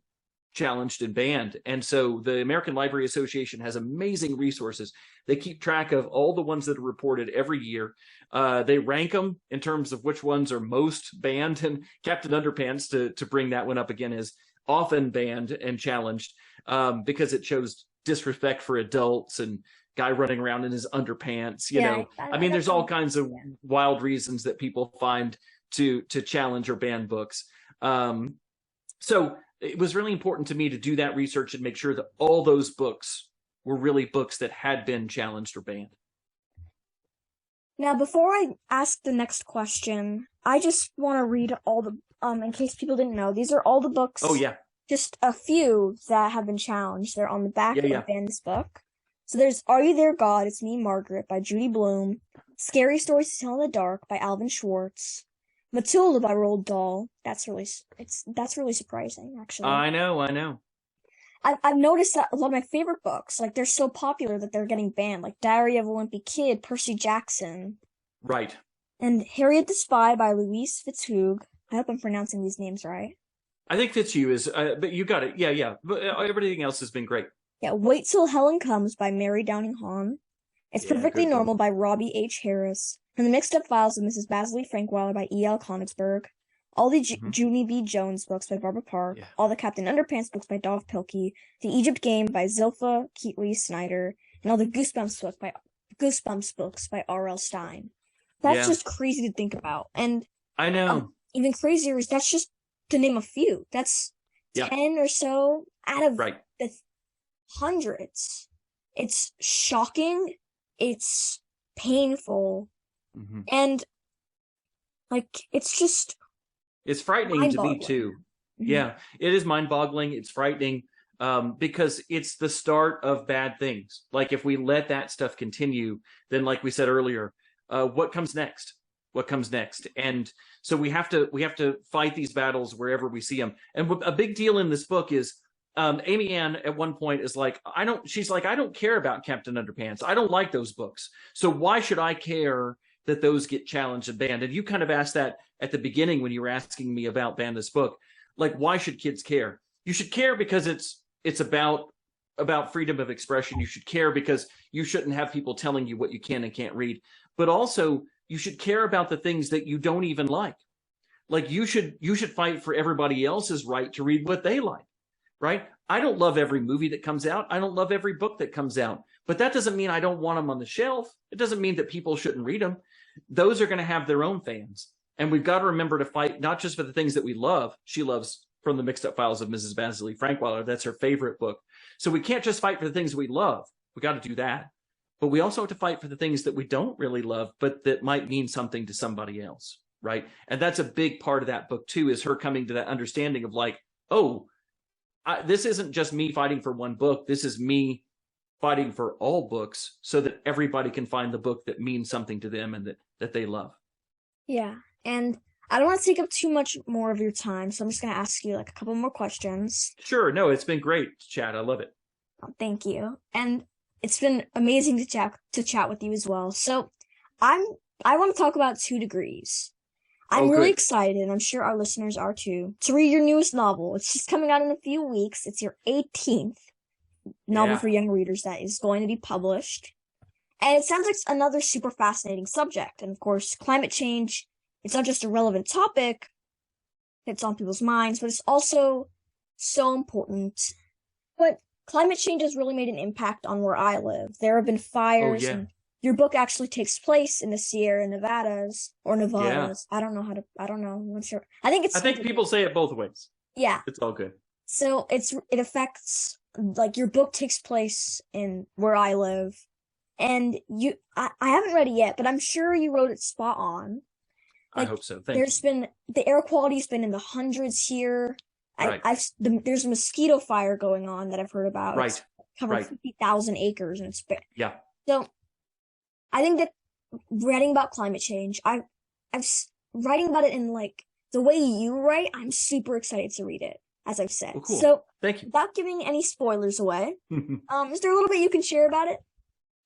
challenged and banned? And so the American Library Association has amazing resources. They keep track of all the ones that are reported every year. They rank them in terms of which ones are most banned, and Captain Underpants, to bring that one up again, is often banned and challenged because it shows disrespect for adults and guy running around in his underpants. You know, I mean, there's all kinds of wild reasons that people find to challenge or ban books. So it was really important to me to do that research and make sure that all those books were really books that had been challenged or banned. Now, before I ask the next question, I just want to read all the, in case people didn't know, these are all the books. Oh, yeah. Just a few that have been challenged. They're on the back of Ban This Book. So there's Are You There, God? It's Me, Margaret by Judy Blume. Scary Stories to Tell in the Dark by Alvin Schwartz. Matilda by Roald Dahl. That's really surprising, actually. I know. I've noticed that a lot of my favorite books, like, they're so popular that they're getting banned, like Diary of a Wimpy Kid, Percy Jackson. Right. And Harriet the Spy by Louise Fitzhugh. I hope I'm pronouncing these names right. I think Fitzhugh is, but you got it. Yeah. But everything else has been great. Yeah, Wait Till Helen Comes by Mary Downing Hahn. It's Perfectly Normal by Robbie H. Harris. And The Mixed Up Files of Mrs. Basley Frankweiler by E.L. Konigsberg. All the Junie B. Jones books by Barbara Park. Yeah. All the Captain Underpants books by Dov Pilkey. The Egypt Game by Zilpha Keatley Snyder. And all the Goosebumps books by R.L. Stein. That's just crazy to think about. And I know. Even crazier is that's just to name a few. That's 10 or so out of the hundreds. It's shocking. It's painful. And, like, it's frightening to me too. Yeah, it is mind-boggling. It's frightening because it's the start of bad things. Like, if we let that stuff continue, then, like we said earlier, what comes next? What comes next? And so we have to fight these battles wherever we see them. And a big deal in this book is Amy Ann at one point is like, I don't care about Captain Underpants. I don't like those books. So why should I care that those get challenged and banned? And you kind of asked that at the beginning when you were asking me about Ban This Book. Like, why should kids care? You should care because it's about freedom of expression. You should care because you shouldn't have people telling you what you can and can't read. But also, you should care about the things that you don't even like. Like, you should fight for everybody else's right to read what they like, right? I don't love every movie that comes out. I don't love every book that comes out. But that doesn't mean I don't want them on the shelf. It doesn't mean that people shouldn't read them. Those are going to have their own fans. And we've got to remember to fight not just for the things that we love. She loves From the Mixed Up Files of Mrs. Basley Frankweiler. That's her favorite book. So we can't just fight for the things we love. We got to do that. But we also have to fight for the things that we don't really love, but that might mean something to somebody else, right? And that's a big part of that book too, is her coming to that understanding of like, oh, this isn't just me fighting for one book. This is me fighting for all books so that everybody can find the book that means something to them and that they love. Yeah. And I don't want to take up too much more of your time, so I'm just going to ask you like a couple more questions. Sure. No, it's been great to chat. I love it. Oh, thank you. And it's been amazing to chat with you as well. So I want to talk about 2 Degrees. I'm really excited, and I'm sure our listeners are too, to read your newest novel. It's just coming out in a few weeks. It's your 18th novel for young readers that is going to be published. And it sounds like another super fascinating subject. And of course, climate change, it's not just a relevant topic that's on people's minds, but it's also so important. But climate change has really made an impact on where I live. There have been fires, and your book actually takes place in the Sierra Nevadas, or Nevadas. Yeah. I don't know. I'm not sure. I think people say it both ways. Yeah. It's all good. So it affects, like, your book takes place in where I live. And I haven't read it yet, but I'm sure you wrote it spot on. Like, I hope so. Thank you. The air quality's been in the hundreds here. Right. There's a mosquito fire going on that I've heard about. Right. It's covered 50,000 acres, and it's yeah. So I think that writing about climate change, I'm writing about it in like the way you write. I'm super excited to read it, as I've said. Oh, cool. So thank you. Without giving any spoilers away, is there a little bit you can share about it?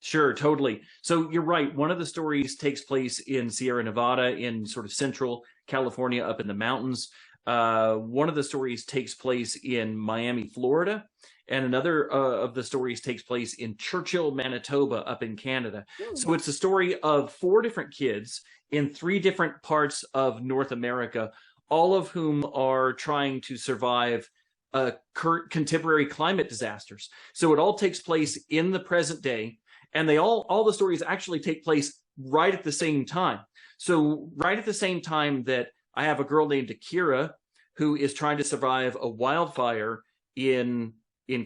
Sure, totally. So you're right. One of the stories takes place in Sierra Nevada, in sort of central California, up in the mountains. One of the stories takes place in Miami, Florida, and another of the stories takes place in Churchill, Manitoba, up in Canada. Hmm. So it's a story of four different kids in three different parts of North America, all of whom are trying to survive contemporary climate disasters. So it all takes place in the present day, and they all the stories actually take place right at the same time. So right at the same time that I have a girl named Akira who is trying to survive a wildfire in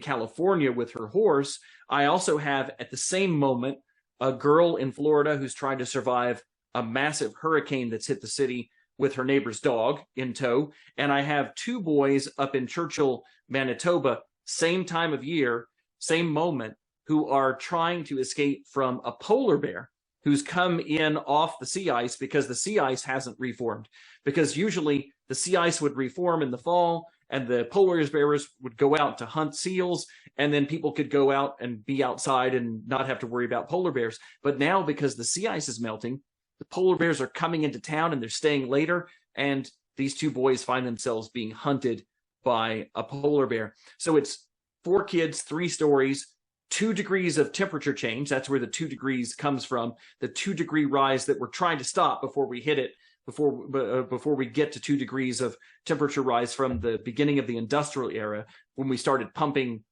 California with her horse, I also have at the same moment a girl in Florida who's trying to survive a massive hurricane that's hit the city with her neighbor's dog in tow. And I have two boys up in Churchill, Manitoba, same time of year, same moment, who are trying to escape from a polar bear who's come in off the sea ice because the sea ice hasn't reformed. Because usually the sea ice would reform in the fall and the polar bears would go out to hunt seals, and then people could go out and be outside and not have to worry about polar bears. But now, because the sea ice is melting, the polar bears are coming into town and they're staying later, and these two boys find themselves being hunted by a polar bear. So it's four kids, three stories, 2 degrees of temperature change. That's where the 2 degrees comes from, the 2-degree rise that we're trying to stop before we hit it, before we get to 2 degrees of temperature rise from the beginning of the industrial era, when we started pumping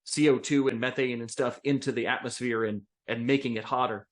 CO2 and methane and stuff into the atmosphere and making it hotter.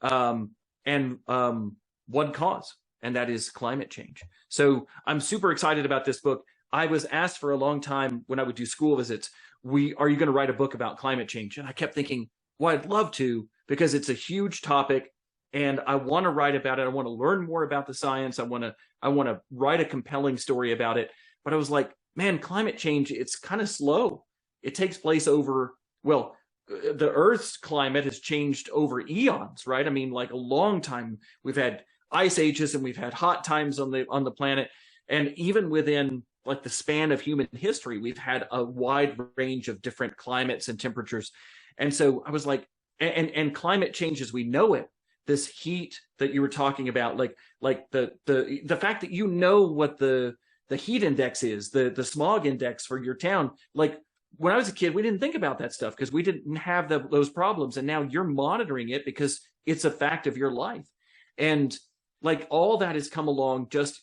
And one cause, and that is climate change. So I'm super excited about this book. I was asked for a long time when I would do school visits, are you going to write a book about climate change? And I kept thinking, well, I'd love to, because it's a huge topic and I want to write about it. I want to learn more about the science. I want to write a compelling story about it. But I was like, man, climate change, it's kind of slow. It takes place over, well, the Earth's climate has changed over eons, right? I mean, like a long time. We've had ice ages and we've had hot times on the planet. And even within like the span of human history, we've had a wide range of different climates and temperatures. And so I was like, and climate change as we know it, this heat that you were talking about, like the fact that you know what the heat index is, the smog index for your town. Like when I was a kid, we didn't think about that stuff because we didn't have those problems. And now you're monitoring it because it's a fact of your life. And like all that has come along just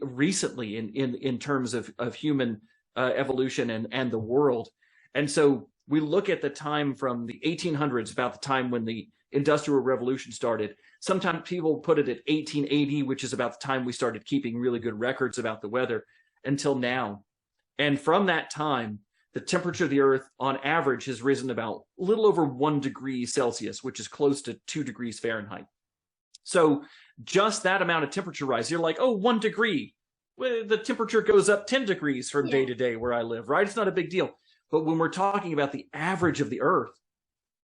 recently in terms of human evolution and the world. And so we look at the time from the 1800s, about the time when the Industrial Revolution started. Sometimes people put it at 1880, which is about the time we started keeping really good records about the weather, until now. And from that time, the temperature of the Earth on average has risen about a little over 1 degree Celsius, which is close to 2 degrees Fahrenheit. So just that amount of temperature rise, you're like, oh, 1 degree. Well, the temperature goes up 10 degrees from day to day where I live, right? It's not a big deal. But when we're talking about the average of the Earth,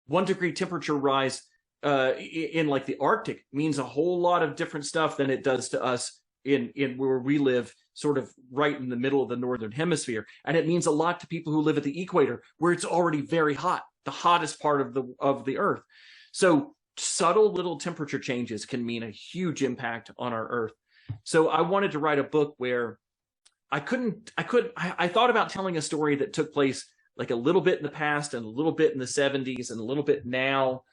1 degree temperature rise in like the Arctic means a whole lot of different stuff than it does to us in where we live, sort of right in the middle of the northern hemisphere. And it means a lot to people who live at the equator, where it's already very hot, the hottest part of the Earth. So subtle little temperature changes can mean a huge impact on our Earth. So I wanted to write a book where I thought about telling a story that took place like a little bit in the past and a little bit in the 70s and a little bit now.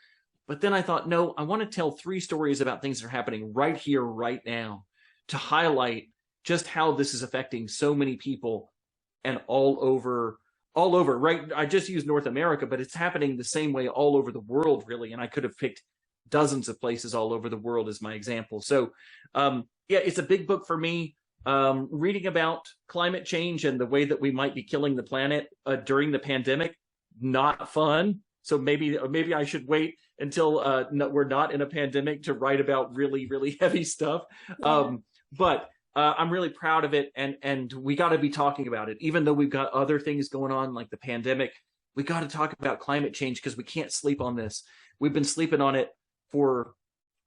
But then I thought, no, I want to tell 3 stories about things that are happening right here, right now, to highlight just how this is affecting so many people and all over, right? I just used North America, but it's happening the same way all over the world, really. And I could have picked dozens of places all over the world as my example. So, yeah, it's a big book for me. Reading about climate change and the way that we might be killing the planet during the pandemic, not fun. So maybe I should wait until we're not in a pandemic to write about really, really heavy stuff. Yeah. But I'm really proud of it, and we got to be talking about it. Even though we've got other things going on like the pandemic, we got to talk about climate change because we can't sleep on this. We've been sleeping on it for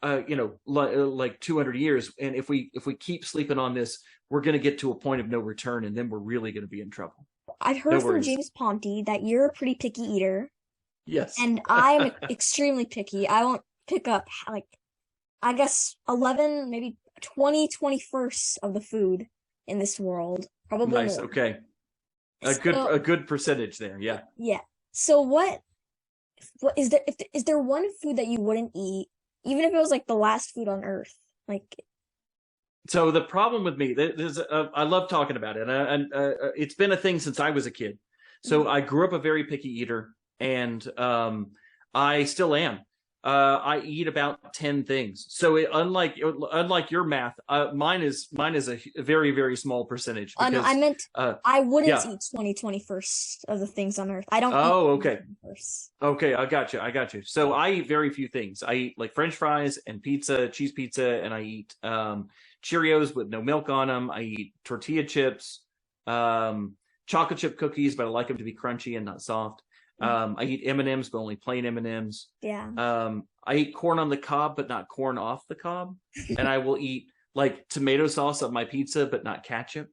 like 200 years, and if we keep sleeping on this, we're going to get to a point of no return, and then we're really going to be in trouble. I've No heard from worries. James Ponty that you're a pretty picky eater. Yes. And I'm extremely picky. I won't pick up like I guess 11, maybe 20, 21st of the food in this world, probably Nice. more. Okay. So A good percentage there. Yeah. yeah. So what is there if is there one food that you wouldn't eat, even if it was like the last food on earth? Like So the problem with me, I love talking about it, and it's been a thing since I was a kid. So mhm. I grew up a very picky eater, and I still am. I eat about 10 things. So unlike your math, mine is a very very small percentage No, I because meant uh, I wouldn't yeah. eat 21st of the things on earth. I don't eat Oh, okay. 21st. Okay, I got you. I got you. So I eat very few things. I eat like French fries and pizza, cheese pizza, and I eat Cheerios with no milk on them. I eat tortilla chips, chocolate chip cookies, but I like them to be crunchy and not soft. I eat M&Ms, but only plain M&Ms. Yeah. I eat corn on the cob, but not corn off the cob. And I will eat like tomato sauce on my pizza, but not ketchup.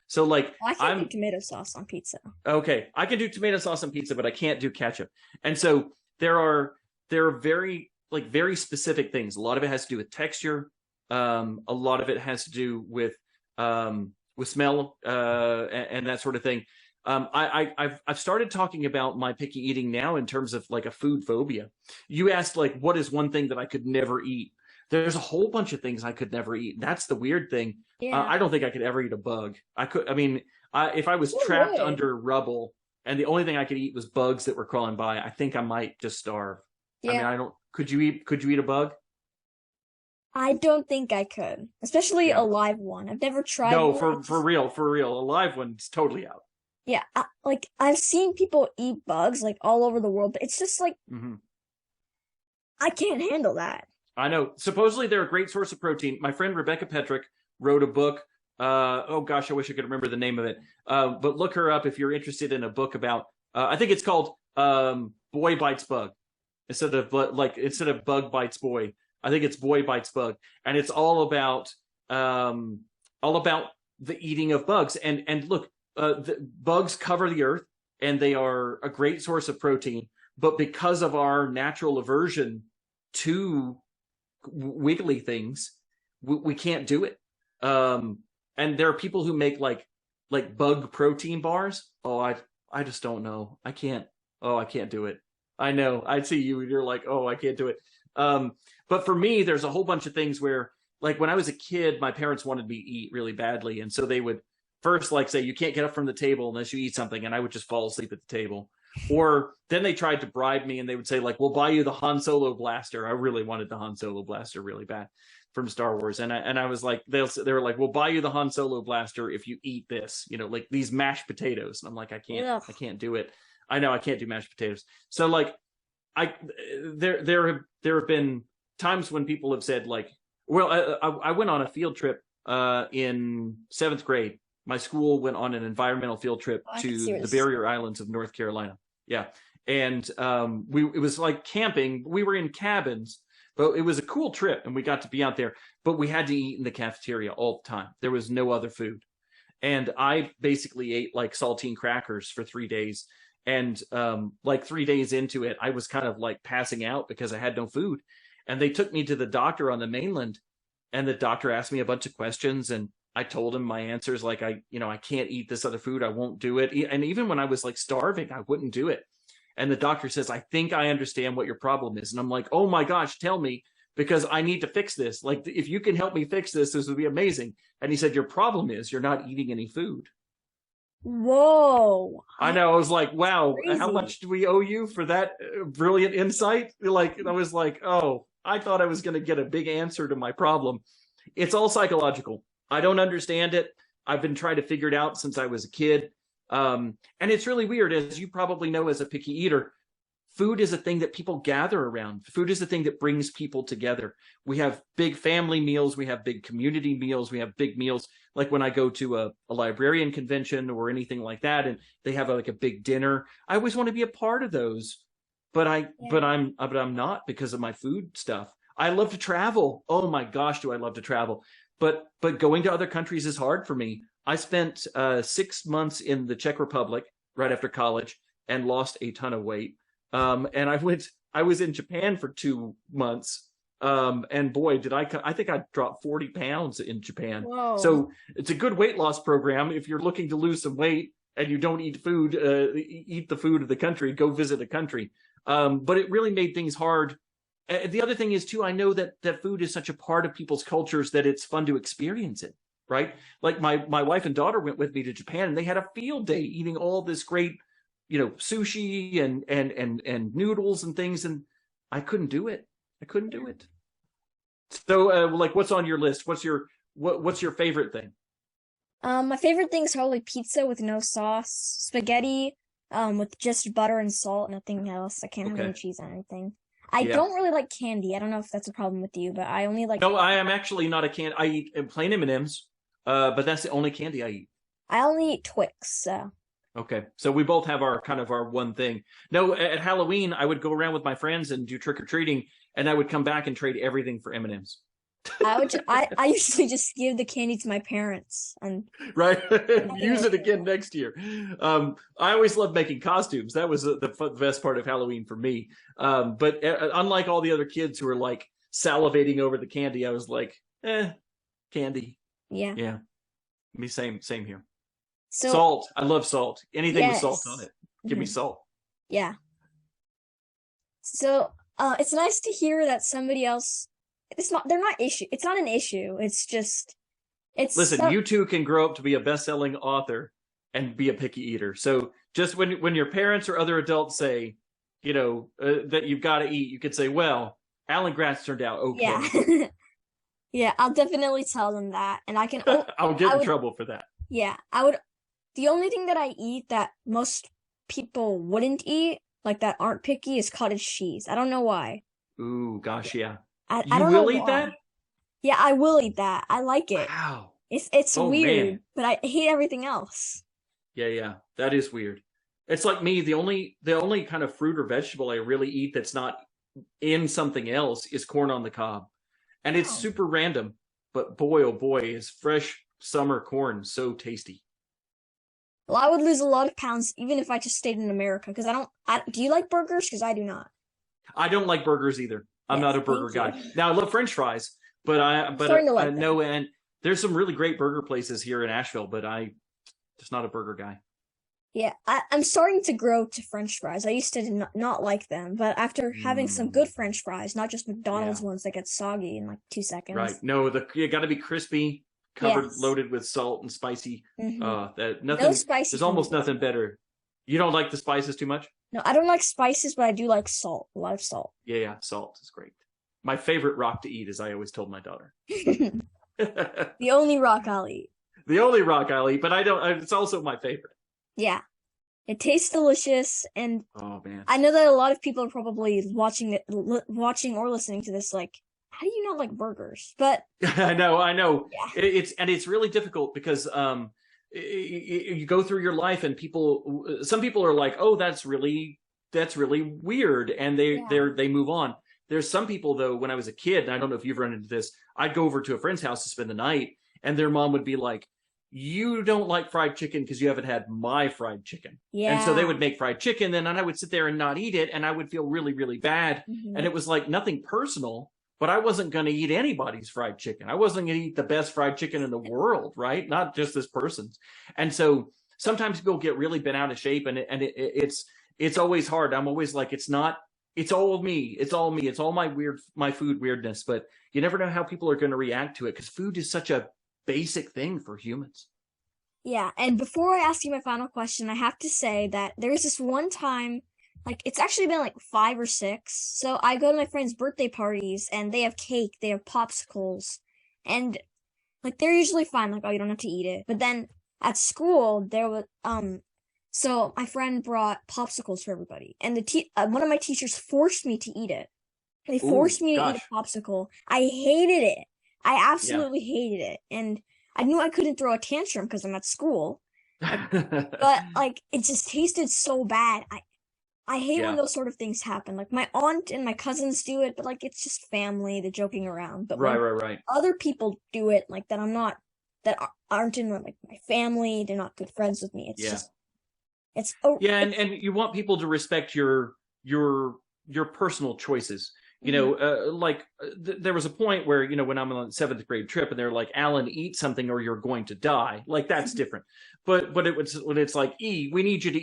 So like Well, I can't do I'm tomato sauce on pizza. Okay, I can do tomato sauce on pizza, but I can't do ketchup. And so there are very specific things. A lot of it has to do with texture. A lot of it has to do with smell and that sort of thing. I've started talking about my picky eating now in terms of like a food phobia. You asked like what is one thing that I could never eat? There's a whole bunch of things I could never eat. That's the weird thing. Yeah. I don't think I could ever eat a bug. I could. I mean, if I was Who trapped would? under rubble and the only thing I could eat was bugs that were crawling by, I think I might just starve. I mean, Yeah. I don't. Could you eat a bug? I don't think I could, especially a Yeah. live one. I've never tried No, one. for real, a live one's totally out. Yeah, like I've seen people eat bugs like all over the world, but it's just like Hmm. I can't handle that. I know. Supposedly they're a great source of protein. My friend Rebecca Petrick wrote a book. Oh gosh, I wish I could remember the name of it. But look her up if you're interested in a book about. I think it's called Boy Bites Bug instead of Bug Bites Boy. I think it's Boy Bites Bug, and it's all about the eating of bugs. And look, the bugs cover the earth, and they are a great source of protein. But because of our natural aversion to wiggly things, we can't do it. And there are people who make like bug protein bars. Oh, I just don't know. I can't. Oh, I can't do it. I know. I see you, and you're like, oh, I can't do it. But for me, there's a whole bunch of things where, like when I was a kid, my parents wanted me to eat really badly, and so they would first like say you can't get up from the table unless you eat something, and I would just fall asleep at the table. Or then they tried to bribe me and they would say, like, we'll buy you the Han Solo blaster. I really wanted the Han Solo blaster really bad from Star Wars. And I was like, they were like, we'll buy you the Han Solo blaster if you eat this, like these mashed potatoes. And I'm like, Ugh. I can't do it. I know I can't do mashed potatoes. So like I there have been times when people have said like, well, I went on a field trip in 7th grade. My school went on an environmental field trip I can see to where the this is. Barrier Islands of North Carolina. Yeah. And it was like camping. We were in cabins, but it was a cool trip and we got to be out there, but we had to eat in the cafeteria all the time. There was no other food. And I basically ate like saltine crackers for 3 days. And like 3 days into it, I was kind of like passing out because I had no food. And they took me to the doctor on the mainland, and the doctor asked me a bunch of questions, and I told him my answers, like I can't eat this other food. I won't do it. And even when I was like starving, I wouldn't do it. And the doctor says, I think I understand what your problem is. And I'm like, oh my gosh, tell me, because I need to fix this. Like, if you can help me fix this, this would be amazing. And he said, your problem is you're not eating any food. Whoa. I know. I was like, wow, how Crazy. much do we owe you for that brilliant insight? Like, I was like, oh, I thought I was going to get a big answer to my problem. It's all psychological. I don't understand it. I've been trying to figure it out since I was a kid. And it's really weird, as you probably know as a picky eater. Food is a thing that people gather around. Food is a thing that brings people together. We have big family meals. We have big community meals. We have big meals. Like when I go to a librarian convention or anything like that, and they have like a big dinner, I always want to be a part of those. But I'm not, because of my food stuff. I love to travel. Oh my gosh, do I love to travel. But going to other countries is hard for me. I spent 6 months in the Czech Republic right after college and lost a ton of weight. And I was in Japan for 2 months. And boy, I think I dropped 40 pounds in Japan. Whoa. So it's a good weight loss program. If you're looking to lose some weight and you don't eat food, eat the food of the country, go visit a country. But it really made things hard. The other thing is too, I know that food is such a part of people's cultures that it's fun to experience it, right? Like my wife and daughter went with me to Japan and they had a field day eating all this great, sushi and noodles and things, and I couldn't do it. I couldn't do it. So, like, what's on your list? What's your favorite thing? My favorite thing is probably pizza with no sauce, spaghetti, with just butter and salt, nothing else. I can't have any cheese on anything. I don't really like candy. I don't know if that's a problem with you, but I only like. No, I am actually not a candy. I eat plain M&Ms, but that's the only candy I eat. I only eat Twix, so. Okay, so we both have our one thing. No, at Halloween, I would go around with my friends and do trick or treating, and I would come back and trade everything for M&Ms. I usually just give the candy to my parents and right, use it again next year. I always loved making costumes. That was the best part of Halloween for me. But unlike all the other kids who were like salivating over the candy, I was like, candy. Yeah. Me same here. So, salt. I love salt. Anything with salt on it. Give me Mhm. salt. Yeah. So, it's nice to hear that somebody else. It's not an issue. Listen, you too can grow up to be a best-selling author and be a picky eater. So just when your parents or other adults say, that you've got to eat, you could say, well, Alan Gratz turned out okay. Yeah. Yeah, I'll definitely tell them that, and I can. I'll get in trouble for that. Yeah, I would. The only thing that I eat that most people wouldn't eat, like that aren't picky, is cottage cheese. I don't know why. Ooh, gosh, yeah. I You don't will know eat why. that? Yeah, I will eat that. I like it. Wow. It's Oh, weird, man. but I hate everything else. Yeah. That is weird. It's like me, the only kind of fruit or vegetable I really eat that's not in something else is corn on the cob. And it's super random, but boy, oh boy, is fresh summer corn so tasty. Well, I would lose a lot of pounds even if I just stayed in America, because do you like burgers? Because I do not. I don't like burgers either. I'm not a burger guy. You. Now I love French fries, but I know, and there's some really great burger places here in Asheville, but I just not a burger guy. Yeah, I'm starting to grow to French fries. I used to not like them, but after having some good French fries, not just McDonald's ones that get soggy in like 2 seconds. Right. No, you got to be crispy, covered, loaded with salt and spicy. No spicy. There's almost nothing better. You don't like the spices too much? No, I don't like spices, but I do like salt. A lot of salt. Yeah, salt is great. My favorite rock to eat, as I always told my daughter. The only rock I'll eat. The only rock I'll eat, but I don't. It's also my favorite. Yeah, it tastes delicious, and oh man, I know that a lot of people are probably watching or listening to this like, how do you not like burgers? But I know. Yeah. It's really difficult because you go through your life and some people are like, oh, that's really weird, and they move on. There's some people though, when I was a kid, and I don't know if you've run into this, I'd go over to a friend's house to spend the night, and their mom would be like, you don't like fried chicken because you haven't had my fried chicken. Yeah. And so they would make fried chicken, and I would sit there and not eat it, and I would feel really, really bad. Mm-hmm. And it was like nothing personal, but I wasn't going to eat anybody's fried chicken. I wasn't going to eat the best fried chicken in the world, right? Not just this person's. And so sometimes people get really bent out of shape, and it's always hard. I'm always like, it's all me. It's all me. It's all my food weirdness. But you never know how people are going to react to it, because food is such a basic thing for humans. Yeah, and before I ask you my final question, I have to say that there's this one time, like, it's actually been like 5 or 6. So I go to my friends' birthday parties, and they have cake, they have popsicles, and like they're usually fine, like, oh, you don't have to eat it. But then at school, there was so my friend brought popsicles for everybody, and one of my teachers forced me to eat it. They forced me to eat a popsicle. I hated it. I absolutely hated it, and I knew I couldn't throw a tantrum because I'm at school, but like it just tasted so bad. I hate when those sort of things happen. Like my aunt and my cousins do it, but like it's just family, they're joking around. But right. Other people do it, like that aren't in like my family. They're not good friends with me. It's just and you want people to respect your your personal choices. You know, there was a point where, you know, when I'm on a 7th grade trip and they're like, Alan, eat something or you're going to die. Like, that's different. But it was when it's like, we need you to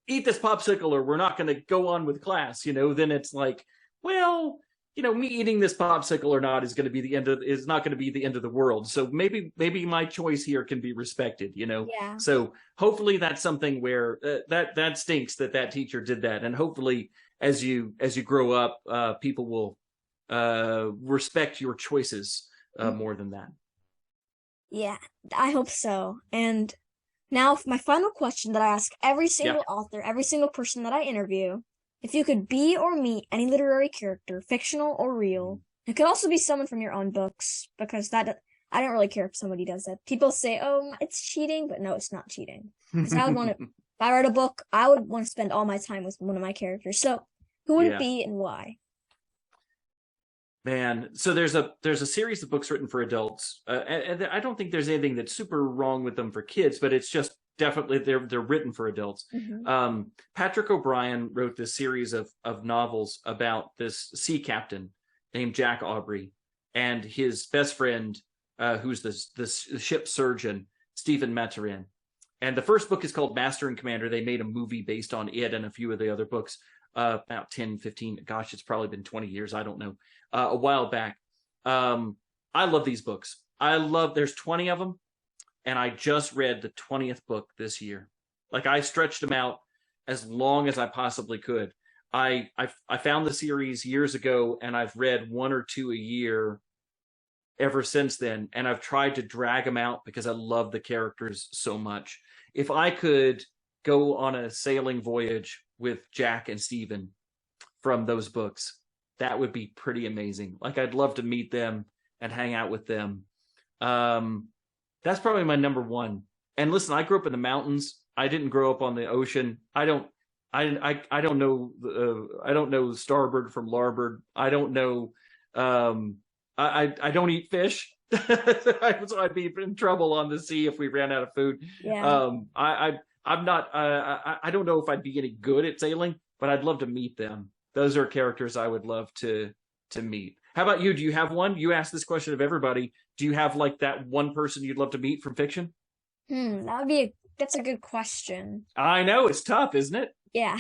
eat this popsicle or we're not going to go on with class, you know, then it's like, well, you know, me eating this popsicle or not is not going to be the end of the world. So maybe my choice here can be respected, you know? Yeah. So hopefully that's something where that stinks that teacher did that. And hopefully as you grow up, people will respect your choices more than that. Yeah, I hope so. And now my final question that I ask every single author, every single person that I interview: if you could be or meet any literary character, fictional or real, it could also be someone from your own books, because that I don't really care if somebody does that. People say, "Oh, it's cheating," but no, it's not cheating. Because I would want to, if I read a book, I would want to spend all my time with one of my characters. So, who would it be and why? Man, so there's a series of books written for adults, and I don't think there's anything that's super wrong with them for kids, but it's just definitely they're written for adults. Patrick O'Brian wrote this series of novels about this sea captain named Jack Aubrey and his best friend, who's the ship surgeon, Stephen Maturin. And the first book is called Master and Commander. They made a movie based on it and a few of the other books about 10, 15, gosh, it's probably been 20 years, I don't know, a while back. I love these books. There's 20 of them, and I just read the 20th book this year. Like, I stretched them out as long as I possibly could. I found the series years ago, and I've read 1 or 2 a year ever since then, and I've tried to drag them out because I love the characters so much. If I could go on a sailing voyage with Jack and Stephen from those books, that would be pretty amazing. Like, I'd love to meet them and hang out with them. That's probably my number one. And listen, I grew up in the mountains. I didn't grow up on the ocean. I don't know starboard from larboard. I don't know. I don't eat fish. So I'd be in trouble on the sea if we ran out of food. Yeah. I'm not. I don't know if I'd be any good at sailing, but I'd love to meet them. Those are characters I would love to meet. How about you? Do you have one? You asked this question of everybody. Do you have like that one person you'd love to meet from fiction? That's a good question. I know, it's tough, isn't it? Yeah.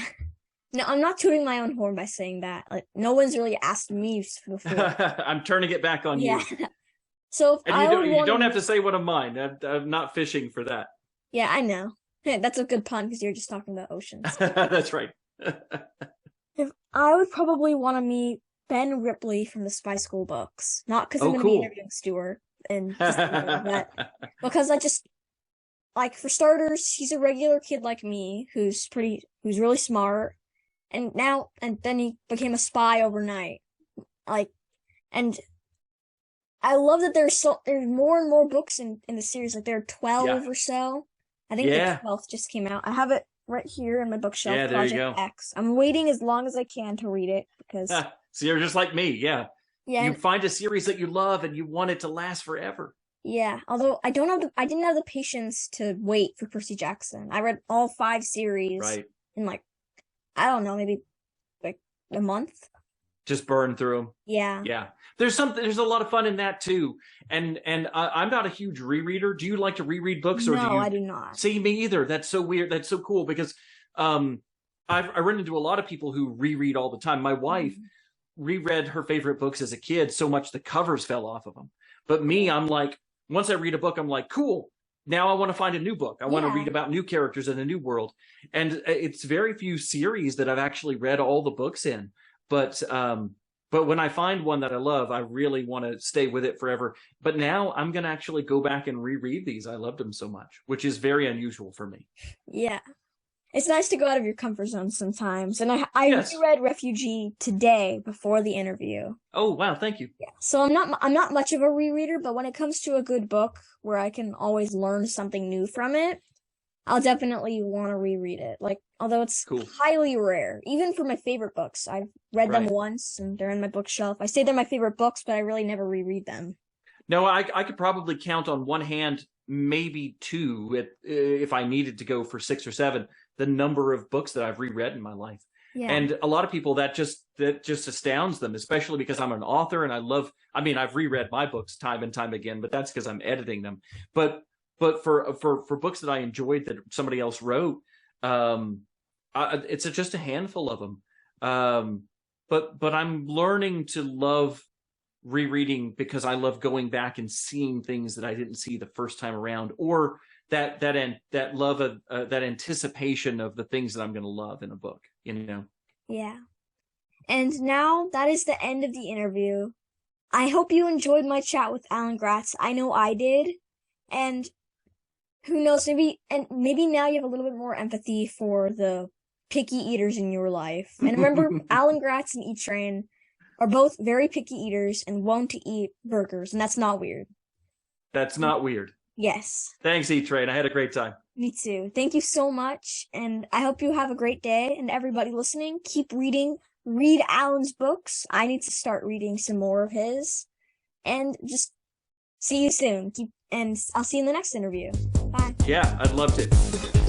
No, I'm not tooting my own horn by saying that. Like, no one's really asked me before. I'm turning it back on you. So you don't have to say one of mine. I'm not fishing for that. Yeah, I know. That's a good pun because you're just talking about oceans. That's right. I would probably want to meet Ben Ripley from the Spy School books. Not because I'm going to be interviewing Stuart and that, because I just, like, for starters, he's a regular kid like me who's really smart, and then he became a spy overnight. Like, and I love that there's more and more books in the series. Like, there are 12 or so. I think the 12th just came out. I have it right here in my bookshelf. Yeah, there Project you go. X. I'm waiting as long as I can to read it because. So you're just like me, yeah. Yeah. You find a series that you love and you want it to last forever. Yeah, although I didn't have the patience to wait for Percy Jackson. I read all 5 series in like, I don't know, maybe like a month. Just burn through them. Yeah. Yeah. There's a lot of fun in that too. And I'm not a huge rereader. Do you like to reread books? Or No, I do not. See, me either. That's so weird. That's so cool because I run into a lot of people who reread all the time. My wife reread her favorite books as a kid so much the covers fell off of them. But me, I'm like, once I read a book, I'm like, cool. Now I want to find a new book. I want to read about new characters in a new world. And it's very few series that I've actually read all the books in. But when I find one that I love, I really want to stay with it forever. But now I'm going to actually go back and reread these. I loved them so much, which is very unusual for me. Yeah. It's nice to go out of your comfort zone sometimes. And I reread Refugee today before the interview. Oh, wow. Thank you. Yeah. So I'm not much of a rereader, but when it comes to a good book where I can always learn something new from it, I'll definitely want to reread it. Like, although it's highly rare, even for my favorite books. I've read them once and they're in my bookshelf. I say they're my favorite books, but I really never reread them. No, I could probably count on one hand, maybe 2, if I needed to go for 6 or 7, the number of books that I've reread in my life. Yeah. And a lot of people that just astounds them, especially because I'm an author and I've reread my books time and time again, but that's because I'm editing them. But for books that I enjoyed that somebody else wrote, it's just a handful of them. But I'm learning to love rereading because I love going back and seeing things that I didn't see the first time around, or that love of that anticipation of the things that I'm going to love in a book, you know? Yeah. And now that is the end of the interview. I hope you enjoyed my chat with Alan Gratz. I know I did. And who knows, maybe now you have a little bit more empathy for the picky eaters in your life. And remember, Alan Gratz and E-Train are both very picky eaters and wont to eat burgers, and that's not weird. That's not weird. Yes. Thanks, E-Train. I had a great time. Me too. Thank you so much, and I hope you have a great day. And everybody listening, keep reading. Read Alan's books. I need to start reading some more of his. And just see you soon. And I'll see you in the next interview. Bye. Yeah, I'd love to.